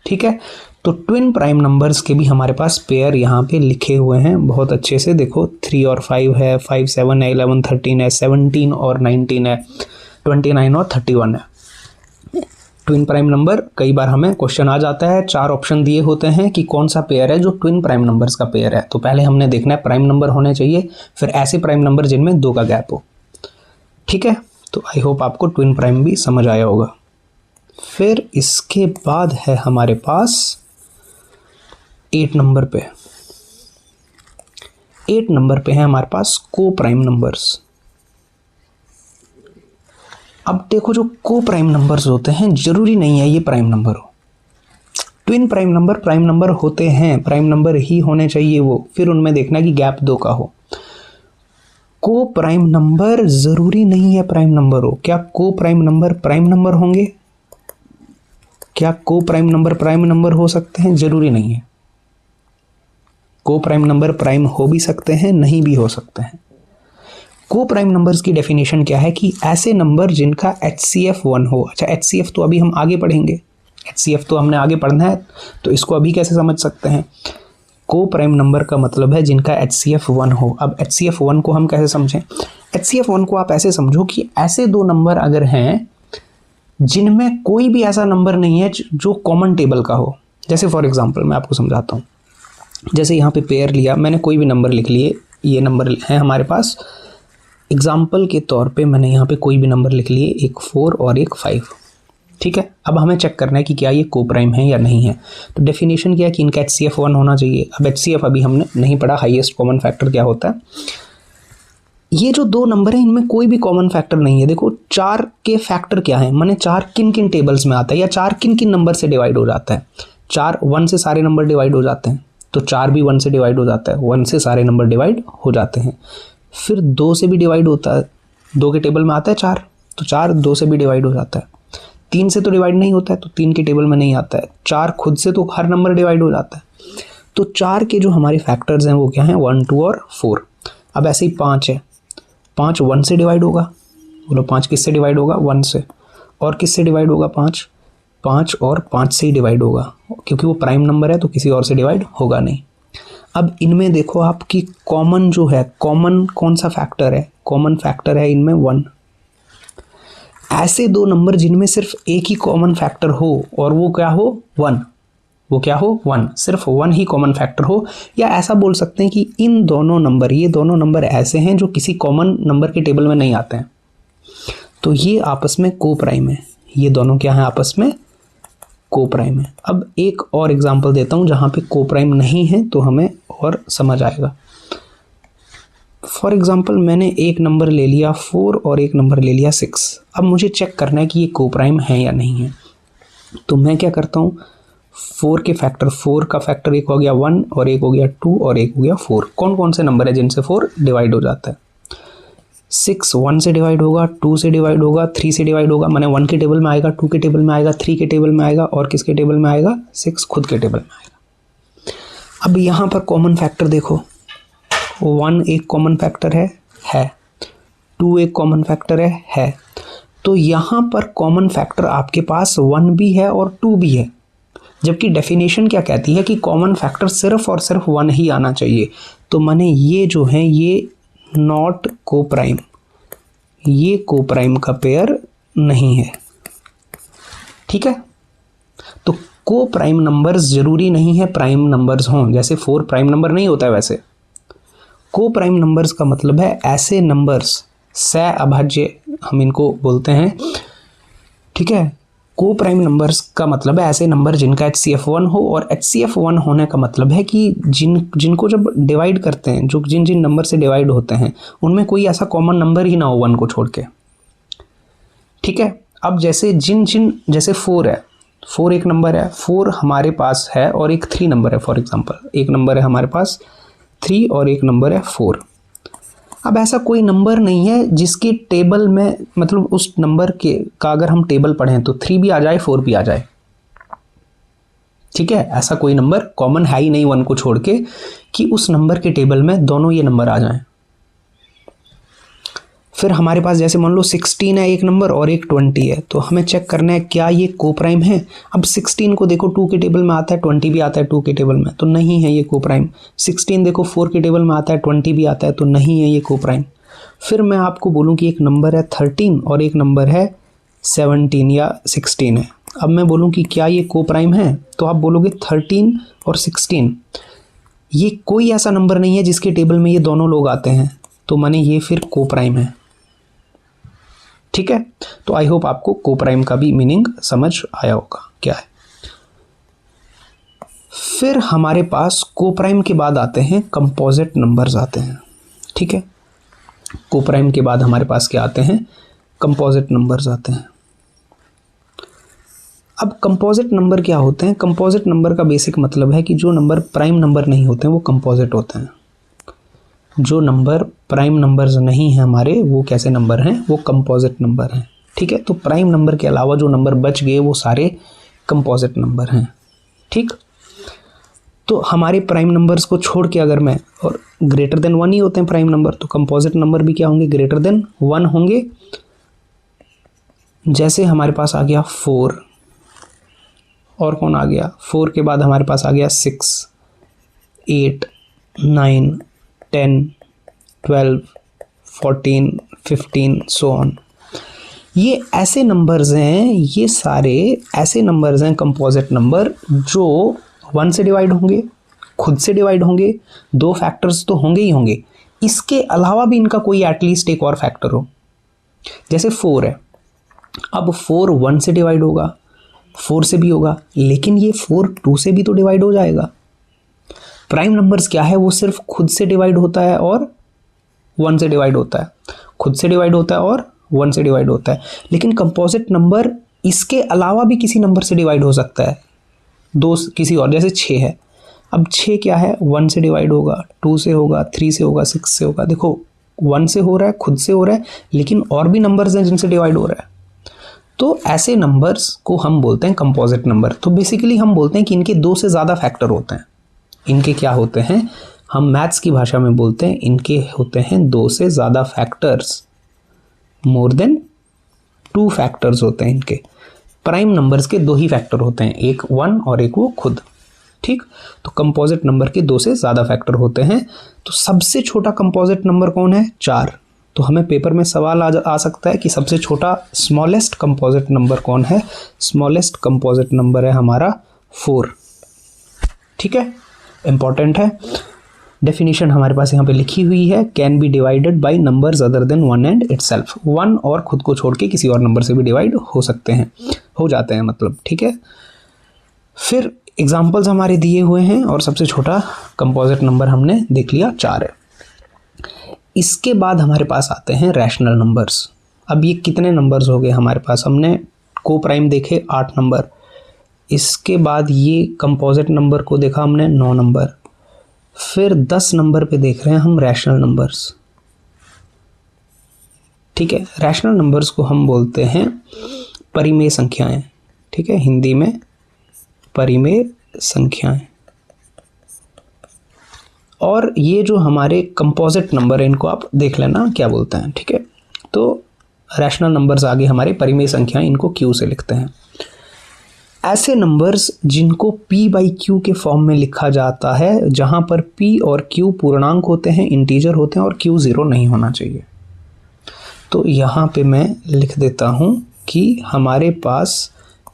ठीक है, तो ट्विन प्राइम नंबर्स के भी हमारे पास पेयर यहाँ पे लिखे हुए हैं बहुत अच्छे से। देखो 3 और 5 है, 5 7 है, 11 13 है, 17 और 19 है, 29 और 31 है। ट्विन प्राइम नंबर कई बार हमें क्वेश्चन आ जाता है, 4 ऑप्शन दिए होते हैं कि कौन सा पेयर है जो ट्विन प्राइम नंबर्स का पेयर है। तो पहले हमने देखना है प्राइम नंबर होने चाहिए, फिर ऐसे प्राइम नंबर जिनमें 2 का गैप हो। ठीक है, तो आई होप आपको ट्विन प्राइम भी समझ आया होगा। फिर इसके बाद है हमारे पास 8 नंबर पे, 8 नंबर पे है हमारे पास को प्राइम नंबर्स। अब देखो जो को प्राइम नंबर्स होते हैं जरूरी नहीं है ये प्राइम नंबर हो। ट्विन प्राइम नंबर होते हैं, प्राइम नंबर ही होने चाहिए वो, फिर उनमें देखना कि गैप 2 का हो। को प्राइम नंबर जरूरी नहीं है प्राइम नंबर हो। क्या को प्राइम नंबर होंगे? क्या को प्राइम नंबर हो सकते हैं? जरूरी नहीं है। को प्राइम नंबर प्राइम हो भी सकते हैं, नहीं भी हो सकते हैं। को प्राइम नंबर्स की डेफिनेशन क्या है कि ऐसे नंबर जिनका HCF 1 हो। अच्छा, HCF तो अभी हम आगे पढ़ेंगे, HCF तो हमने आगे पढ़ना है, तो इसको अभी कैसे समझ सकते हैं? को प्राइम नंबर का मतलब है जिनका HCF 1 हो। अब HCF 1 को हम कैसे समझें? HCF 1 को आप ऐसे समझो कि ऐसे 2 नंबर अगर हैं जिनमें कोई भी ऐसा नंबर नहीं है जो कॉमन टेबल का हो। जैसे फॉर एग्जांपल मैं आपको समझाता हूँ, जैसे यहाँ पे पेयर लिया मैंने, कोई भी नंबर लिख लिए, ये नंबर है हमारे पास। एग्जाम्पल के तौर पे मैंने यहाँ पे कोई भी नंबर लिख लिए, एक 4 और एक 5। ठीक है, अब हमें चेक करना है कि क्या ये को प्राइम है या नहीं है। तो डेफिनेशन क्या है कि इनका HCF 1 होना चाहिए। अब HCF अभी हमने नहीं पढ़ा, हाईएस्ट कॉमन फैक्टर क्या होता है। ये जो 2 नंबर है इनमें कोई भी कॉमन फैक्टर नहीं है। देखो 4 के फैक्टर क्या है, माने 4 किन किन टेबल्स में आता है या 4 किन किन नंबर से डिवाइड हो जाता है। 4 1 से सारे नंबर डिवाइड हो जाते हैं, तो 4 भी 1 से डिवाइड हो जाता है, 1 से सारे नंबर डिवाइड हो जाते हैं। फिर 2 से भी डिवाइड होता है, 2 के टेबल में आता है 4, तो 4 2 से भी डिवाइड हो जाता है। 3 से तो डिवाइड नहीं होता है, तो 3 के टेबल में नहीं आता है। 4 खुद से तो हर नंबर डिवाइड हो जाता है। तो 4 के जो हमारे फैक्टर्स हैं वो क्या हैं, 1, 2 और 4। अब ऐसे ही 5 है, 5 1 से डिवाइड होगा, बोलो 5 किससे डिवाइड होगा, 1 से। और किससे डिवाइड होगा, 5 और 5 से ही डिवाइड होगा, क्योंकि वो प्राइम नंबर है तो किसी और से डिवाइड होगा नहीं। अब इनमें देखो आपकी कॉमन जो है, कॉमन कौन सा फैक्टर है, कॉमन फैक्टर है इनमें 1। ऐसे दो नंबर जिनमें सिर्फ एक ही कॉमन फैक्टर हो और वो क्या हो, 1, वो क्या हो, 1, सिर्फ 1 ही कॉमन फैक्टर हो। या ऐसा बोल सकते हैं कि इन दोनों नंबर, ये दोनों नंबर ऐसे हैं जो किसी कॉमन नंबर के टेबल में नहीं आते हैं, तो ये आपस में को प्राइम है। ये दोनों क्या है, आपस में को प्राइम है। अब एक और एग्जांपल देता हूं जहां पे को प्राइम नहीं है तो हमें और समझ आएगा। फॉर एग्जांपल मैंने एक नंबर ले लिया 4 और एक नंबर ले लिया 6। अब मुझे चेक करना है कि ये को प्राइम है या नहीं है। तो मैं क्या करता हूँ, 4 के फैक्टर, 4 का फैक्टर एक हो गया 1 और एक हो गया 2 और एक हो गया 4। कौन कौन से नंबर है जिनसे 4 डिवाइड हो जाता है, 6 1 से डिवाइड होगा, 2 से डिवाइड होगा, 3 से डिवाइड होगा, माने 1 के टेबल में आएगा, 2 के टेबल में आएगा, 3 के टेबल में आएगा और किसके टेबल में आएगा, 6 खुद के टेबल में आएगा। अब यहाँ पर कॉमन फैक्टर देखो, 1 एक कॉमन फैक्टर है, 2 एक कॉमन फैक्टर है। तो यहाँ पर कॉमन फैक्टर आपके पास 1 भी है और 2 भी है, जबकि डेफिनेशन क्या कहती है कि कॉमन फैक्टर सिर्फ और सिर्फ 1 ही आना चाहिए। तो माने ये जो है ये नॉट को प्राइम, ये को प्राइम का पेयर नहीं है, ठीक है। तो को प्राइम नंबर्स जरूरी नहीं है प्राइम नंबर्स हों, जैसे 4 प्राइम नंबर नहीं होता है, वैसे को प्राइम नंबर्स का मतलब है ऐसे नंबर्स, सह अभाज्य हम इनको बोलते हैं, ठीक है। को प्राइम नंबर्स का मतलब है ऐसे नंबर जिनका HCF 1 हो, और HCF 1 होने का मतलब है कि जिनको जब डिवाइड करते हैं, जो जिन जिन नंबर से डिवाइड होते हैं उनमें कोई ऐसा कॉमन नंबर ही ना हो 1 को छोड़ के, ठीक है। अब जैसे जैसे 4 है, 4 एक नंबर है, 4 हमारे पास है और एक 3 नंबर है। फॉर एग्जांपल एक नंबर है हमारे पास 3 और एक नंबर है 4। अब ऐसा कोई नंबर नहीं है जिसके टेबल में, मतलब उस नंबर के का अगर हम टेबल पढ़ें तो 3 भी आ जाए 4 भी आ जाए, ठीक है। ऐसा कोई नंबर कॉमन है ही नहीं 1 को छोड़ के कि उस नंबर के टेबल में दोनों ये नंबर आ जाएं। फिर हमारे पास जैसे मान लो 16 है एक नंबर और एक 20 है, तो हमें चेक करना है क्या ये को प्राइम है। अब 16 को देखो 2 के टेबल में आता है, 20 भी आता है 2 के टेबल में, तो नहीं है ये को प्राइम। 16 देखो 4 के टेबल में आता है, 20 भी आता है, तो नहीं है ये को प्राइम। फिर मैं आपको बोलूँ कि एक नंबर है 13 और एक नंबर है 17 या 16 है। अब मैं बोलूँ कि क्या ये को प्राइम है, तो आप बोलोगे 13 और 16 ये कोई ऐसा नंबर नहीं है जिसके टेबल में ये दोनों लोग आते हैं, तो माने ये फिर को प्राइम है, ठीक है। तो आई होप आपको को प्राइम का भी मीनिंग समझ आया होगा क्या है। फिर हमारे पास को प्राइम के बाद आते हैं कंपोजिट नंबर्स आते हैं, ठीक है। को प्राइम के बाद हमारे पास क्या आते हैं, कंपोजिट नंबर्स आते हैं। अब कंपोजिट नंबर क्या होते हैं, कंपोजिट नंबर का बेसिक मतलब है कि जो नंबर प्राइम नंबर नहीं होते हैं वो कंपोजिट होते हैं। जो नंबर प्राइम नंबर्स नहीं हैं हमारे, वो कैसे नंबर हैं, वो कंपोजिट नंबर हैं, ठीक है। तो प्राइम नंबर के अलावा जो नंबर बच गए वो सारे कंपोजिट नंबर हैं, ठीक। तो हमारे प्राइम नंबर्स को छोड़ के अगर मैं, और ग्रेटर देन 1 ही होते हैं प्राइम नंबर, तो कंपोजिट नंबर भी क्या होंगे, ग्रेटर देन 1 होंगे। जैसे हमारे पास आ गया 4, और कौन आ गया, 4 के बाद हमारे पास आ गया 6, 8, 9, 10, 12, 14, 15 सो ऑन। ये ऐसे नंबर्स हैं, ये सारे ऐसे नंबर्स हैं कंपोजिट नंबर जो 1 से डिवाइड होंगे, खुद से डिवाइड होंगे, 2 फैक्टर्स तो होंगे ही होंगे, इसके अलावा भी इनका कोई एटलीस्ट एक और फैक्टर हो। जैसे 4 है, अब 4 1 से डिवाइड होगा, 4 से भी होगा, लेकिन ये 4 2 से भी तो डिवाइड हो जाएगा। प्राइम नंबर्स क्या है, वो सिर्फ खुद से डिवाइड होता है और 1 से डिवाइड होता है, खुद से डिवाइड होता है और 1 से डिवाइड होता है। लेकिन कंपोजिट नंबर इसके अलावा भी किसी नंबर से डिवाइड हो सकता है, 2 किसी और, जैसे 6 है। अब 6 क्या है, 1 से डिवाइड होगा, 2 से होगा, 3 से होगा, 6 से होगा। देखो 1 से हो रहा है, खुद से हो रहा है, लेकिन और भी नंबर्स हैं जिनसे डिवाइड हो रहा है। तो ऐसे नंबर्स को हम बोलते हैं कंपोजिट नंबर। तो बेसिकली हम बोलते हैं कि इनके 2 से ज़्यादा फैक्टर होते हैं, इनके क्या होते हैं, हम मैथ्स की भाषा में बोलते हैं इनके होते हैं 2 से ज़्यादा फैक्टर्स, मोर देन 2 फैक्टर्स होते हैं इनके। प्राइम नंबर्स के 2 ही फैक्टर होते हैं, एक 1 और एक वो खुद, ठीक। तो कंपोजिट नंबर के 2 से ज़्यादा फैक्टर होते हैं। तो सबसे छोटा कंपोजिट नंबर कौन है, 4। तो हमें पेपर में सवाल आ सकता है कि सबसे छोटा स्मॉलेस्ट कंपोजिट नंबर कौन है। स्मॉलेस्ट कंपोजिट नंबर है हमारा 4, ठीक है, इंपॉर्टेंट है। डेफिनेशन हमारे पास यहाँ पे लिखी हुई है, can be divided by numbers other than 1 and itself. 1 और खुद को छोड़ के किसी और नंबर से भी डिवाइड हो सकते हैं, हो जाते हैं मतलब, ठीक है। फिर एग्जाम्पल्स हमारे दिए हुए हैं और सबसे छोटा कंपोजिट नंबर हमने देख लिया 4 है। इसके बाद हमारे पास आते हैं रैशनल नंबर्स। अब ये कितने नंबर्स हो गए हमारे पास, हमने को प्राइम देखे 8 नंबर, इसके बाद ये कंपोजिट नंबर को देखा हमने 9 नंबर, फिर 10 नंबर पे देख रहे हैं हम रैशनल नंबर्स, ठीक है। रैशनल नंबर्स को हम बोलते हैं परिमेय संख्याएं, ठीक है, हिंदी में परिमेय संख्याएं। और ये जो हमारे कंपोजिट नंबर है इनको आप देख लेना क्या बोलते हैं, ठीक है। तो रैशनल नंबर्स आगे हमारे परिमेय संख्याएं, इनको क्यू से लिखते हैं। ऐसे नंबर्स जिनको p बाई क्यू के फॉर्म में लिखा जाता है, जहां पर p और q पूर्णांक होते हैं, इंटीजर होते हैं और q 0 नहीं होना चाहिए। तो यहाँ पे मैं लिख देता हूँ कि हमारे पास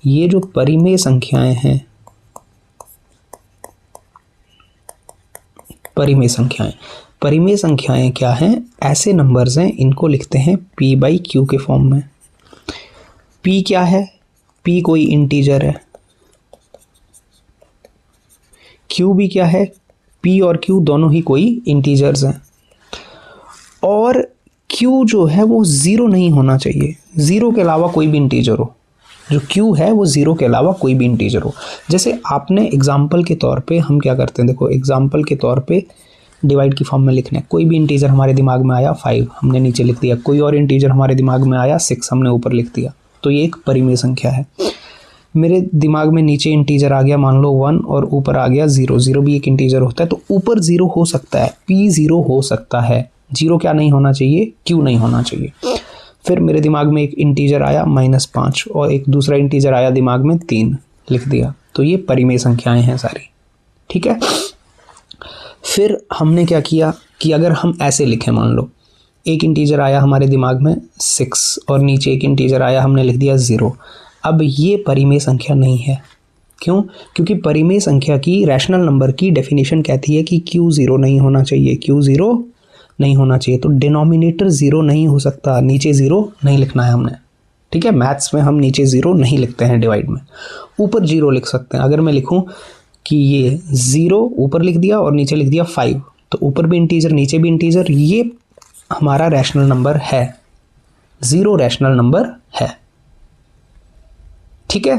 ये जो परिमेय संख्याएं हैं, परिमेय संख्याएं क्या हैं, ऐसे नंबर्स हैं, इनको लिखते हैं p बाई क्यू के फॉर्म में। p क्या है, p कोई इंटीजर है, q भी क्या है, p और q दोनों ही कोई इंटीजर्स हैं, और q जो है वो 0 नहीं होना चाहिए, 0 के अलावा कोई भी इंटीजर हो। जो q है वो 0 के अलावा कोई भी इंटीजर हो। जैसे आपने एग्जाम्पल के तौर पे हम क्या करते हैं, देखो एग्जाम्पल के तौर पे डिवाइड की फॉर्म में लिखना है, कोई भी इंटीजर हमारे दिमाग में आया 5 हमने नीचे लिख दिया, कोई और इंटीजर हमारे दिमाग में आया 6 हमने ऊपर लिख दिया, तो ये एक परिमेय संख्या है। मेरे दिमाग में नीचे इंटीजर आ गया मान लो 1 और ऊपर आ गया 0, 0 भी एक इंटीजर होता है, तो ऊपर 0 हो सकता है, p 0 हो सकता है, 0 क्या नहीं होना चाहिए, q नहीं होना चाहिए। फिर मेरे दिमाग में एक इंटीजर आया -5 और एक दूसरा इंटीजर आया दिमाग में 3, लिख दिया, तो ये परिमेय संख्याएं हैं सारी, ठीक है। फिर हमने क्या किया कि अगर हम ऐसे लिखें, मान लो एक इंटीजर आया हमारे दिमाग में 6 और नीचे एक इंटीजर आया हमने लिख दिया 0, अब ये परिमेय संख्या नहीं है। क्यों? क्योंकि परिमेय संख्या की, रैशनल नंबर की डेफिनेशन कहती है कि q 0 नहीं होना चाहिए, q 0 नहीं होना चाहिए, तो डिनोमिनेटर 0 नहीं हो सकता, नीचे 0 नहीं लिखना है हमने, ठीक है। मैथ्स में हम नीचे 0 नहीं लिखते हैं डिवाइड में, ऊपर 0 लिख सकते हैं। अगर मैं लिखूं कि ये 0 ऊपर लिख दिया और नीचे लिख दिया 5, तो ऊपर भी इंटीजर नीचे भी इंटीजर, ये हमारा रैशनल नंबर है, 0 रैशनल नंबर है, ठीक है।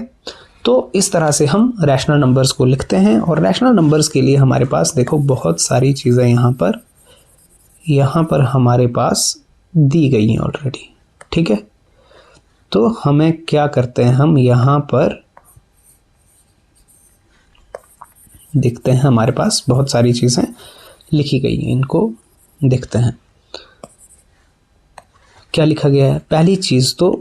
तो इस तरह से हम रैशनल नंबर्स को लिखते हैं। और रैशनल नंबर्स के लिए हमारे पास देखो बहुत सारी चीज़ें यहाँ पर हमारे पास दी गई हैं ऑलरेडी, ठीक है। तो हमें क्या करते हैं, हम यहाँ पर देखते हैं, हमारे पास बहुत सारी चीज़ें लिखी गई हैं, इनको देखते हैं क्या लिखा गया है। पहली चीज़ तो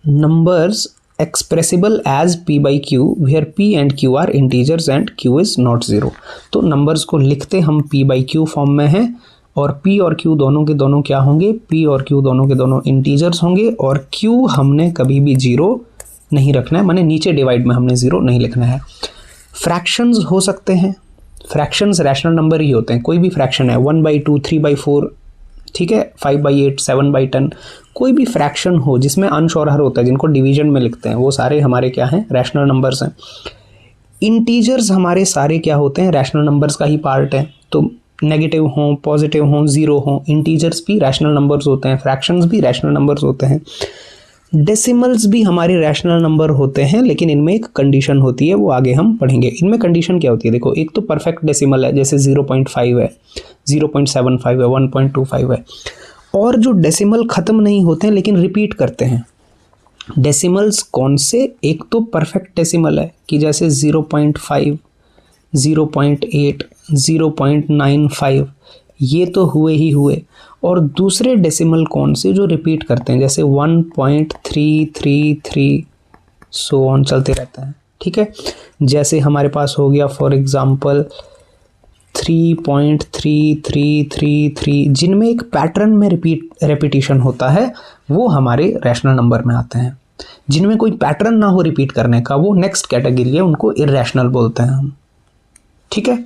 numbers expressible as p by q where p and q are integers and q is not 0। तो नंबर्स को लिखते हम p बाई क्यू फॉर्म में हैं, और p और q दोनों के दोनों क्या होंगे, p और q दोनों के दोनों इंटीजर्स होंगे, और q हमने कभी भी 0 नहीं रखना है, माने नीचे डिवाइड में हमने 0 नहीं लिखना है। फ्रैक्शंस हो सकते हैं, फ्रैक्शंस रैशनल नंबर ही होते हैं, कोई भी फ्रैक्शन है 1/2, 3/4, ठीक है, 5/8, 7/10, कोई भी फ्रैक्शन हो जिसमें अंश और हर होता है, जिनको डिवीजन में लिखते हैं, वो सारे हमारे क्या हैं, रैशनल नंबर्स हैं। इंटीजर्स हमारे सारे क्या होते हैं, रैशनल नंबर्स का ही पार्ट है। तो नेगेटिव हों, पॉजिटिव हों, 0 हों, इंटीजर्स भी रैशनल नंबर्स होते हैं, फ्रैक्शंस भी रैशनल नंबर्स होते हैं, डेसिमल्स भी हमारे रैशनल नंबर होते हैं, लेकिन इनमें एक कंडीशन होती है, वो आगे हम पढ़ेंगे। इनमें कंडीशन क्या होती है, देखो एक तो परफेक्ट डेसिमल है, जैसे 0.5 है, 0.75 है, 1.25 है, और जो डेसिमल ख़त्म नहीं होते हैं लेकिन रिपीट करते हैं। डेसिमल्स कौन से, एक तो परफेक्ट डेसिमल है कि जैसे 0.5 0.8, 0.95 ये तो हुए ही हुए, और दूसरे डेसिमल कौन से जो रिपीट करते हैं, जैसे 1.333 सो ऑन चलते रहता है, ठीक है। जैसे हमारे पास हो गया फॉर एग्जांपल 3.3333, जिनमें एक पैटर्न में रेपिटेशन होता है वो हमारे रैशनल नंबर में आते हैं। जिनमें कोई पैटर्न ना हो रिपीट करने का वो नेक्स्ट कैटेगरी है, उनको इर्रेशनल बोलते हैं हम, ठीक है।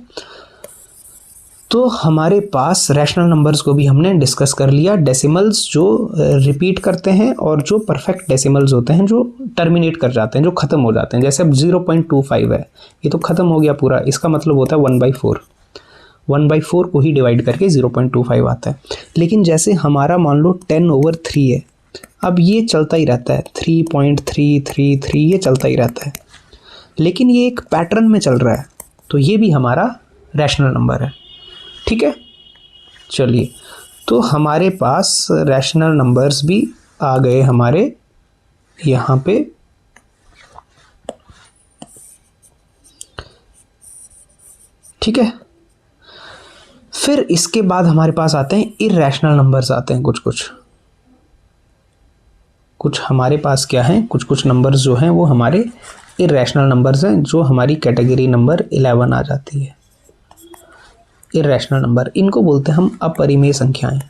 तो हमारे पास रैशनल नंबर्स को भी हमने डिस्कस कर लिया, डेसिमल्स जो रिपीट करते हैं और जो परफेक्ट डेसिमल्स होते हैं जो टर्मिनेट कर जाते हैं, जो ख़त्म हो जाते हैं। जैसे अब 0.25 है, ये तो ख़त्म हो गया पूरा, इसका मतलब होता है 1/4। 1/4 को ही डिवाइड करके 0.25 आता है। लेकिन जैसे हमारा मान लो 10/3 है, अब ये चलता ही रहता है, 3.333 ये चलता ही रहता है, लेकिन ये एक पैटर्न में चल रहा है, तो ये भी हमारा रैशनल नंबर है, ठीक है। चलिए, तो हमारे पास रैशनल नंबर्स भी आ गए हमारे यहाँ पे। ठीक है, फिर इसके बाद हमारे पास आते हैं इर्रेशनल नंबर्स आते हैं। कुछ हमारे पास क्या है, कुछ नंबर्स जो हैं वो हमारे इर्रेशनल नंबर्स हैं, जो हमारी कैटेगरी नंबर 11 आ जाती है। इर्रेशनल नंबर, इनको बोलते हैं हम अपरिमेय संख्याएं।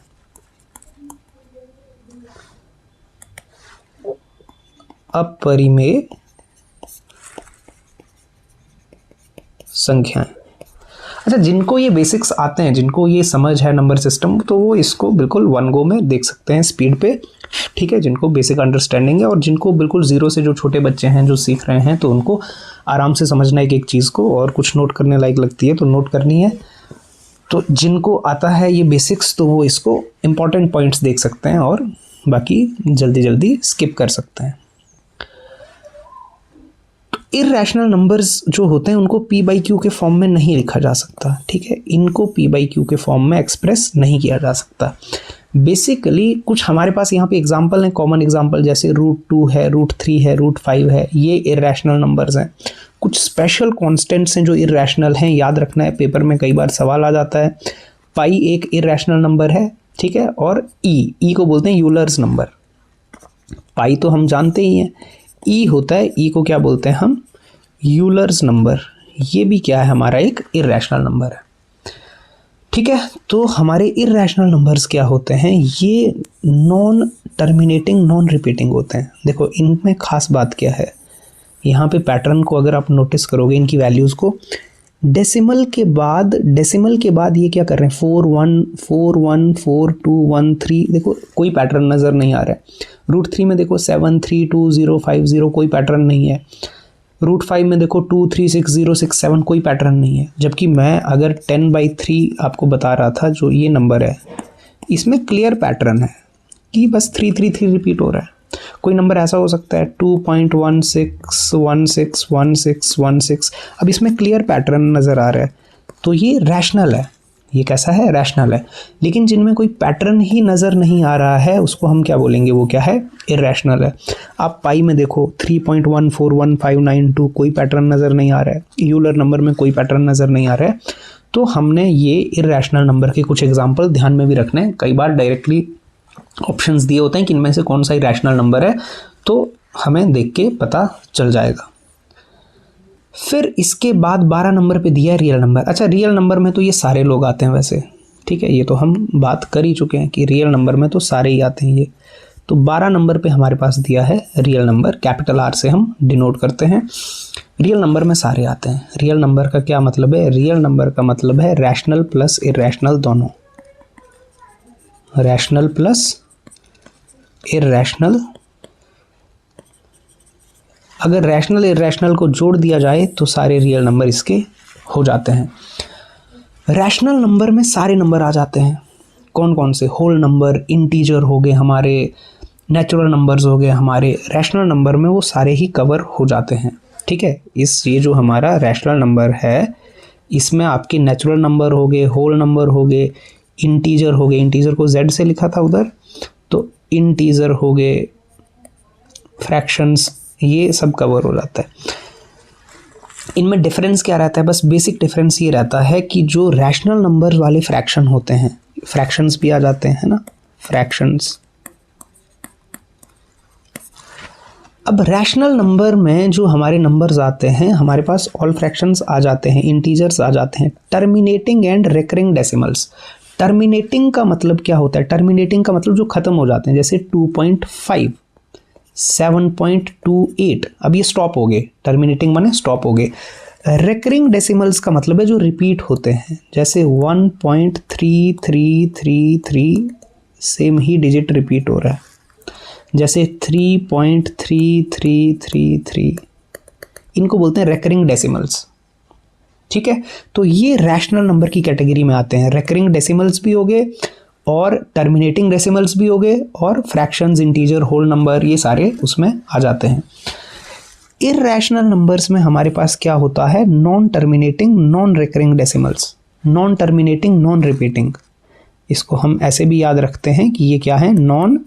अपरिमेय संख्याएं। अच्छा, जिनको ये बेसिक्स आते हैं, जिनको ये समझ है नंबर सिस्टम, तो वो इसको बिल्कुल वन गो में देख सकते हैं स्पीड पे, ठीक है। जिनको बेसिक अंडरस्टैंडिंग है, और जिनको बिल्कुल ज़ीरो से जो छोटे बच्चे हैं जो सीख रहे हैं, तो उनको आराम से समझना है एक चीज़ को, और कुछ नोट करने लायक लगती है तो नोट करनी है। तो जिनको आता है ये बेसिक्स, तो वो इसको इम्पॉर्टेंट पॉइंट्स देख सकते हैं और बाकी जल्दी जल्दी स्किप कर सकते हैं। इर्रेशनल नंबर्स जो होते हैं उनको p/q के फॉर्म में नहीं लिखा जा सकता, ठीक है। इनको p/q के फॉर्म में एक्सप्रेस नहीं किया जा सकता। बेसिकली कुछ हमारे पास यहाँ पे एग्जांपल हैं, कॉमन एग्जांपल, जैसे √2 है, √3 है, √5 है, ये इर्रेशनल नंबर्स हैं। कुछ स्पेशल कॉन्स्टेंट्स हैं जो इर्रेशनल हैं, याद रखना है, पेपर में कई बार सवाल आ जाता है। पाई एक इर्रेशनल नंबर है, ठीक है, और ई को बोलते हैं यूलर्स नंबर। पाई तो हम जानते ही हैं, ई होता है, ई को क्या बोलते हैं हम, यूलर्स नंबर। ये भी क्या है, हमारा एक इर्रेशनल नंबर है, ठीक है। तो हमारे इर्रेशनल नंबर्स क्या होते हैं, ये नॉन टर्मिनेटिंग, नॉन रिपीटिंग होते हैं। देखो इनमें खास बात क्या है, यहाँ पे पैटर्न को अगर आप नोटिस करोगे, इनकी वैल्यूज़ को, डेसिमल के बाद ये क्या कर रहे हैं, 4 1 4 1 4 2 1 3, देखो कोई पैटर्न नज़र नहीं आ रहा है। √3 में देखो 7 3 2 0 5 0, कोई पैटर्न नहीं है। √5 में देखो 2 3 6 0 6 7, कोई पैटर्न नहीं है। जबकि मैं अगर 10/3 आपको बता रहा था, जो ये नंबर है, इसमें क्लियर पैटर्न है कि बस 3 रिपीट हो रहा है। कोई नंबर ऐसा हो सकता है 2.16161616, अब इसमें क्लियर पैटर्न नज़र आ रहा है, तो ये रैशनल है। ये कैसा है, रैशनल है। लेकिन जिनमें कोई पैटर्न ही नज़र नहीं आ रहा है, उसको हम क्या बोलेंगे, वो क्या है, इर्रेशनल है। आप पाई में देखो 3.141592, कोई पैटर्न नज़र नहीं आ रहा है। यूलर नंबर में कोई पैटर्न नज़र नहीं आ रहा है। तो हमने ये इर्रेशनल नंबर के कुछ एग्जाम्पल ध्यान में भी रखने हैं। कई बार डायरेक्टली ऑप्शंस दिए होते हैं कि इनमें से कौन सा इरेशनल नंबर है, तो हमें देख के पता चल जाएगा। फिर इसके बाद 12 नंबर पे दिया है रियल नंबर। अच्छा, रियल नंबर में तो ये सारे लोग आते हैं वैसे, ठीक है, ये तो हम बात कर ही चुके हैं कि रियल नंबर में तो सारे ही आते हैं ये। तो 12 नंबर पे हमारे पास दिया है रियल नंबर, कैपिटल R से हम डिनोट करते हैं। रियल नंबर में सारे आते हैं। रियल नंबर का क्या मतलब है, रियल नंबर का मतलब है रैशनल प्लस इर्रेशनल दोनों, रैशनल प्लस इर्रेशनल। अगर रैशनल इर्रेशनल को जोड़ दिया जाए तो सारे रियल नंबर इसके हो जाते हैं। रैशनल नंबर में सारे नंबर आ जाते हैं। कौन कौन से, होल नंबर, इंटीजर हो गए हमारे, नेचुरल नंबर्स हो गए हमारे। रैशनल नंबर में वो सारे ही कवर हो जाते हैं, ठीक है। ये जो हमारा रैशनल नंबर है, इसमें आपके नेचुरल नंबर हो गए, होल नंबर हो गए, इंटीजर हो गए, इंटीजर को Z से लिखा था उधर, तो इंटीजर हो गए, फ्रैक्शंस, ये सब कवर हो जाता है। इनमें डिफरेंस क्या रहता है, बस बेसिक डिफरेंस ये रहता है कि जो रैशनल नंबर वाले फ्रैक्शन होते हैं, फ्रैक्शंस भी आ जाते हैं ना, फ्रैक्शंस। अब रैशनल नंबर में जो हमारे नंबर्स आते हैं, हमारे पास ऑल फ्रैक्शंस आ जाते हैं, इंटीजर्स आ जाते हैं, terminating and recurring decimals. Terminating का मतलब क्या होता है, टर्मिनेटिंग का मतलब जो खत्म हो जाते हैं, जैसे 2.5, 7.28, अब ये स्टॉप हो गए, टर्मिनेटिंग माने स्टॉप हो गए। रिकरिंग डेसिमल्स का मतलब है जो रिपीट होते हैं, जैसे 1.3333, सेम ही डिजिट रिपीट हो रहा है, जैसे 3.3333, इनको बोलते हैं रिकरिंग डेसिमल्स। ठीक है, तो ये रैशनल नंबर की कैटेगरी में आते हैं। रिकरिंग डेसिमल्स भी हो गए और टर्मिनेटिंग डेसिमल्स भी हो गए और फ्रैक्शंस, इंटीजर, होल नंबर, ये सारे उसमें आ जाते हैं। इरैशनल नंबर्स में हमारे पास क्या होता है, non terminating, non recurring decimals, non terminating, non repeating. इसको हम ऐसे भी याद रखते हैं कि ये क्या है, non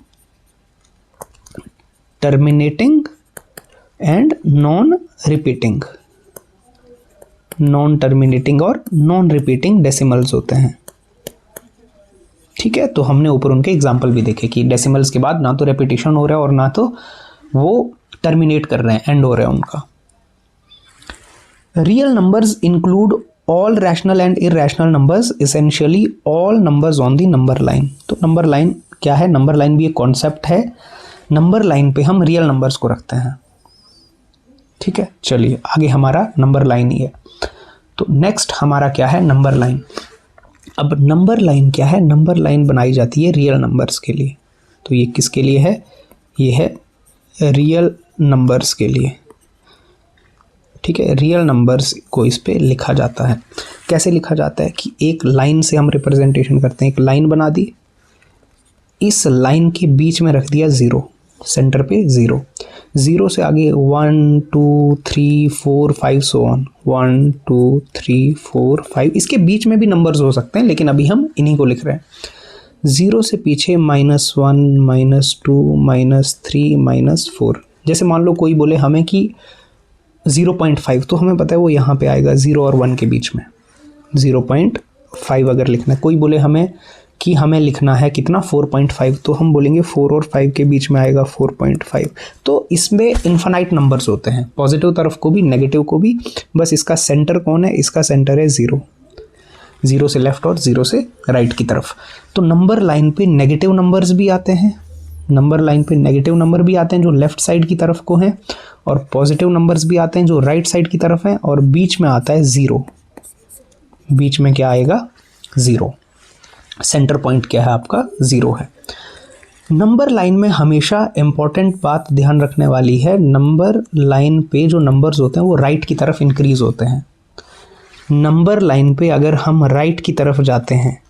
terminating and non repeating, non terminating और नॉन रिपीटिंग डेसिमल्स होते हैं। ठीक है, तो हमने ऊपर उनके एग्जाम्पल भी देखे कि डेसिमल्स के बाद ना तो रेपिटेशन हो रहा है और ना तो वो टर्मिनेट कर रहे हैं, एंड हो रहा है उनका। Real numbers include all rational and irrational numbers, essentially all numbers on the number line. तो नंबर लाइन क्या है, नंबर लाइन भी एक कॉन्सेप्ट है, नंबर लाइन पे हम रियल नंबर्स को रखते हैं। ठीक है, चलिए आगे हमारा नंबर लाइन ही है। तो नेक्स्ट हमारा क्या है, नंबर लाइन। अब नंबर लाइन क्या है, नंबर लाइन बनाई जाती है रियल नंबर्स के लिए। तो ये किसके लिए है, ये है रियल नंबर्स के लिए। ठीक है, रियल नंबर्स को इस पे लिखा जाता है। कैसे लिखा जाता है कि एक लाइन से हम रिप्रेजेंटेशन करते हैं, एक लाइन बना दी, इस लाइन के बीच में रख दिया 0, सेंटर पे 0, 0 से आगे 1 2 3 4 5 सो ऑन, 1 2 3 4 5, इसके बीच में भी नंबर्स हो सकते हैं लेकिन अभी हम इन्हीं को लिख रहे हैं। 0 से पीछे -1 -2 -3 -4। जैसे मान लो कोई बोले हमें कि 0.5, तो हमें पता है वो यहाँ पे आएगा 0 और 1 के बीच में, 0.5 अगर लिखना है। कोई बोले हमें कि हमें लिखना है कितना, 4.5, तो हम बोलेंगे 4 और 5 के बीच में आएगा 4.5। तो इसमें इन्फिनाइट नंबर्स होते हैं, पॉजिटिव तरफ को भी नेगेटिव को भी, बस इसका सेंटर कौन है, इसका सेंटर है 0, 0 से लेफ्ट और 0 से राइट की तरफ। तो नंबर लाइन पे नेगेटिव नंबर्स भी आते हैं, नंबर लाइन पे नेगेटिव नंबर भी आते हैं जो लेफ्ट साइड की तरफ को हैं, और पॉजिटिव नंबर्स भी आते हैं जो राइट साइड की तरफ हैं, और बीच में आता है 0। बीच में क्या आएगा, 0। सेंटर पॉइंट क्या है आपका, 0 है। नंबर लाइन में हमेशा इंपॉर्टेंट बात ध्यान रखने वाली है, नंबर लाइन पे जो नंबर्स होते हैं वो राइट की तरफ इंक्रीज होते हैं। नंबर लाइन पे अगर हम राइट की तरफ जाते हैं,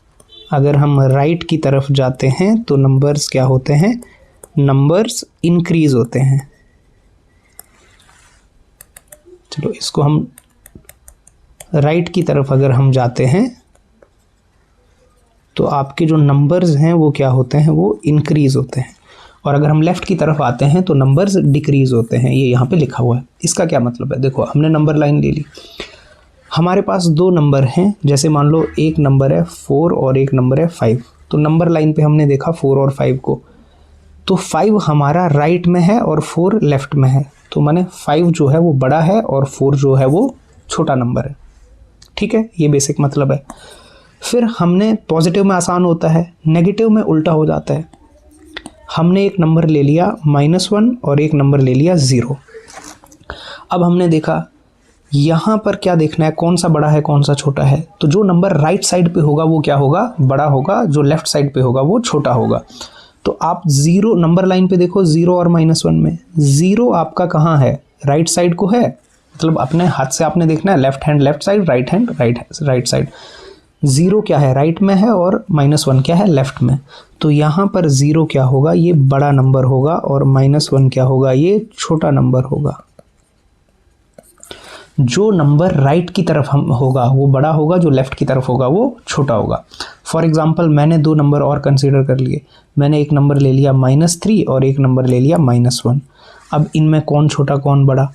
अगर हम राइट की तरफ जाते हैं तो नंबर्स क्या होते हैं, नंबर्स इंक्रीज होते हैं। चलो इसको हम राइट की तरफ अगर हम जाते हैं तो आपके जो नंबर्स हैं वो क्या होते हैं, वो इंक्रीज होते हैं, और अगर हम लेफ़्ट की तरफ आते हैं तो नंबर्स डिक्रीज होते हैं। ये यहाँ पे लिखा हुआ है। इसका क्या मतलब है, देखो हमने नंबर लाइन ले ली, हमारे पास 2 नंबर हैं, जैसे मान लो एक नंबर है 4 और एक नंबर है 5। तो नंबर लाइन पे हमने देखा 4 और 5 को, तो 5 हमारा राइट में है और 4 लेफ़्ट में है, तो माने 5 जो है वो बड़ा है और 4 जो है वो छोटा नंबर है। ठीक है, ये बेसिक मतलब है। फिर हमने पॉजिटिव में आसान होता है, नेगेटिव में उल्टा हो जाता है। हमने एक नंबर ले लिया -1 और एक नंबर ले लिया 0। अब हमने देखा यहाँ पर क्या देखना है, कौन सा बड़ा है कौन सा छोटा है, तो जो नंबर राइट साइड पे होगा वो क्या होगा, बड़ा होगा, जो लेफ्ट साइड पे होगा वो छोटा होगा। तो आप 0 नंबर लाइन पे देखो, 0 और -1 में 0 आपका कहाँ है, राइट साइड को है, मतलब अपने हाथ से आपने देखना है, left hand left side, right hand right side. 0 क्या है, राइट में है, और -1 क्या है, लेफ्ट में। तो यहाँ पर 0 क्या होगा, ये बड़ा नंबर होगा, और -1 क्या होगा, ये छोटा नंबर होगा। जो नंबर राइट की तरफ हम होगा वो बड़ा होगा, जो लेफ्ट की तरफ होगा वो छोटा होगा। फॉर एग्जांपल मैंने 2 नंबर और कंसीडर कर लिए, मैंने एक नंबर ले लिया -3 और एक नंबर ले लिया -1। अब इनमें कौन छोटा कौन बड़ा,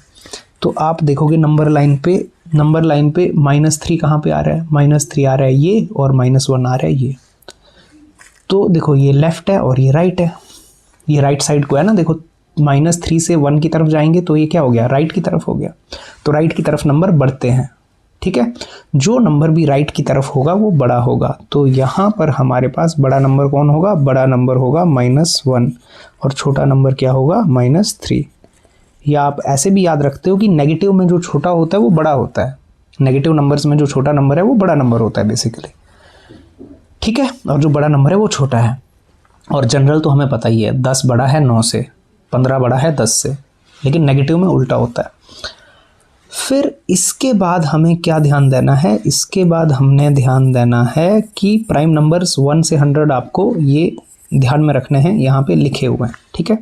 तो आप देखोगे नंबर लाइन पे नंबर लाइन पे -3 कहाँ पे आ रहा है, -3 आ रहा है ये, और -1 आ रहा है ये। तो देखो ये लेफ्ट है और ये राइट है, ये राइट साइड को है ना, देखो -3 से 1 की तरफ जाएंगे तो ये क्या हो गया, राइट की तरफ हो गया। तो राइट की तरफ नंबर बढ़ते हैं, ठीक है। जो नंबर भी राइट की तरफ होगा वो बड़ा होगा। तो यहाँ पर हमारे पास बड़ा नंबर कौन होगा, बड़ा नंबर होगा -1, और छोटा नंबर क्या होगा, -3। या आप ऐसे भी याद रखते हो कि नेगेटिव में जो छोटा होता है वो बड़ा होता है, नेगेटिव नंबर्स में जो छोटा नंबर है वो बड़ा नंबर होता है बेसिकली, ठीक है, और जो बड़ा नंबर है वो छोटा है। और जनरल तो हमें पता ही है, 10 बड़ा है 9 से, 15 बड़ा है 10 से, लेकिन नेगेटिव में उल्टा होता है। फिर इसके बाद हमें क्या ध्यान देना है, इसके बाद हमने ध्यान देना है कि प्राइम नंबर्स 1 से 100 आपको ये ध्यान में रखने हैं, यहाँ पे लिखे हुए हैं, ठीक है।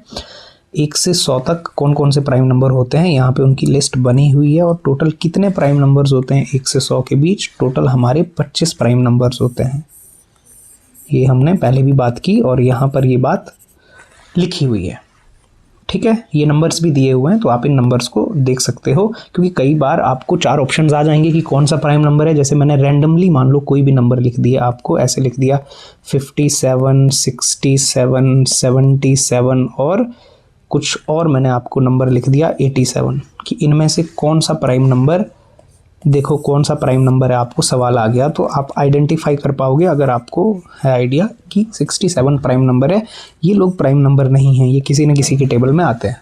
1 से 100 तक कौन कौन से प्राइम नंबर होते हैं, यहाँ पे उनकी लिस्ट बनी हुई है। और टोटल कितने प्राइम नंबर्स होते हैं 1 से 100 के बीच, टोटल हमारे 25 प्राइम नंबर्स होते हैं। ये हमने पहले भी बात की और यहाँ पर ये बात लिखी हुई है, ठीक है। ये नंबर्स भी दिए हुए हैं तो आप इन नंबर्स को देख सकते हो, क्योंकि कई बार आपको 4 ऑप्शंस आ जाएंगे कि कौन सा प्राइम नंबर है। जैसे मैंने रैंडमली मान लो कोई भी नंबर लिख दिया आपको, ऐसे लिख दिया 57, 67, 77 और कुछ और मैंने आपको नंबर लिख दिया 87, कि इनमें से कौन सा प्राइम नंबर, देखो कौन सा प्राइम नंबर है, आपको सवाल आ गया तो आप आइडेंटिफाई कर पाओगे अगर आपको है आइडिया कि 67 प्राइम नंबर है। ये लोग प्राइम नंबर नहीं हैं, ये किसी न किसी के टेबल में आते हैं,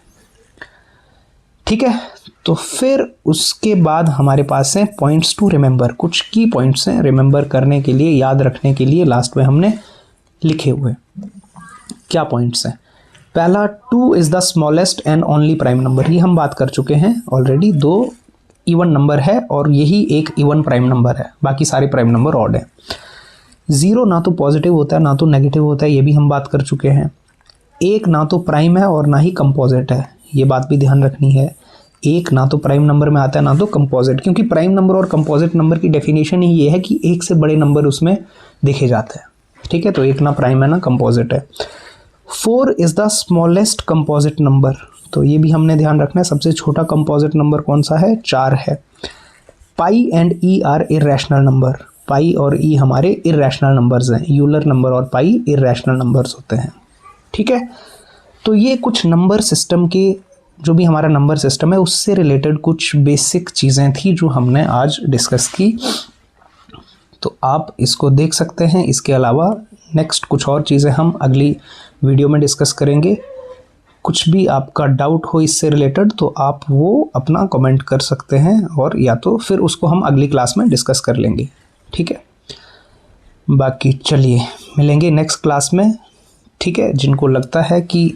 ठीक है। तो फिर उसके बाद हमारे पास है पॉइंट्स टू रिमेंबर, कुछ की पॉइंट्स हैं रिमेंबर करने के लिए, याद रखने के लिए, लास्ट में हमने लिखे हुए। क्या पॉइंट्स हैं, पहला 2 is the smallest and only prime number, ये हम बात कर चुके हैं ऑलरेडी। 2 इवन नंबर है और यही एक इवन प्राइम नंबर है, बाकी सारे प्राइम नंबर ऑड हैं। 0 ना तो पॉजिटिव होता है ना तो नेगेटिव होता है, ये भी हम बात कर चुके हैं। 1 ना तो प्राइम है और ना ही कंपोजिट है, ये बात भी ध्यान रखनी है। 1 ना तो प्राइम नंबर में आता है ना तो कंपोजिट, क्योंकि प्राइम नंबर और कंपोजिट नंबर की डेफिनेशन ही ये है कि 1 से बड़े नंबर उसमें देखे जाते हैं, ठीक है। तो 1 ना प्राइम है ना कंपोजिट है। 4 is the smallest composite number, तो ये भी हमने ध्यान रखना है। सबसे छोटा कंपोजिट नंबर कौन सा है, 4 है। Pi and e are irrational number, pi और ई हमारे इर्रेशनल नंबर्स हैं, यूलर नंबर और पाई इर्रेशनल नंबर्स होते हैं, ठीक है। तो ये कुछ नंबर सिस्टम के, जो भी हमारा नंबर सिस्टम है उससे रिलेटेड कुछ बेसिक चीज़ें थी जो हमने आज डिस्कस की, तो आप इसको देख सकते हैं। इसके अलावा नेक्स्ट कुछ और चीज़ें हम अगली वीडियो में डिस्कस करेंगे। कुछ भी आपका डाउट हो इससे रिलेटेड तो आप वो अपना कमेंट कर सकते हैं, और या तो फिर उसको हम अगली क्लास में डिस्कस कर लेंगे, ठीक है। बाकी चलिए मिलेंगे नेक्स्ट क्लास में, ठीक है। जिनको लगता है कि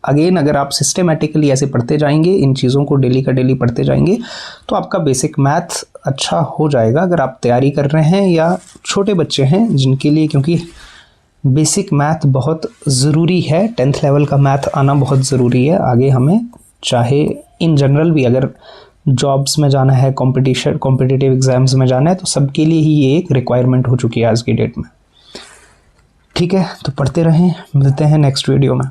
अगेन अगर आप सिस्टेमेटिकली ऐसे पढ़ते जाएंगे, इन चीज़ों को डेली का डेली पढ़ते जाएंगे तो आपका बेसिक मैथ अच्छा हो जाएगा। अगर आप तैयारी कर रहे हैं या छोटे बच्चे हैं जिनके लिए, क्योंकि बेसिक मैथ बहुत ज़रूरी है, 10th लेवल का मैथ आना बहुत ज़रूरी है। आगे हमें चाहे इन जनरल भी अगर जॉब्स में जाना है, कॉम्पिटिटिव एग्ज़ाम्स में जाना है, तो सबके लिए ही ये एक रिक्वायरमेंट हो चुकी है आज की डेट में, ठीक है। तो पढ़ते रहें, मिलते हैं नेक्स्ट वीडियो में।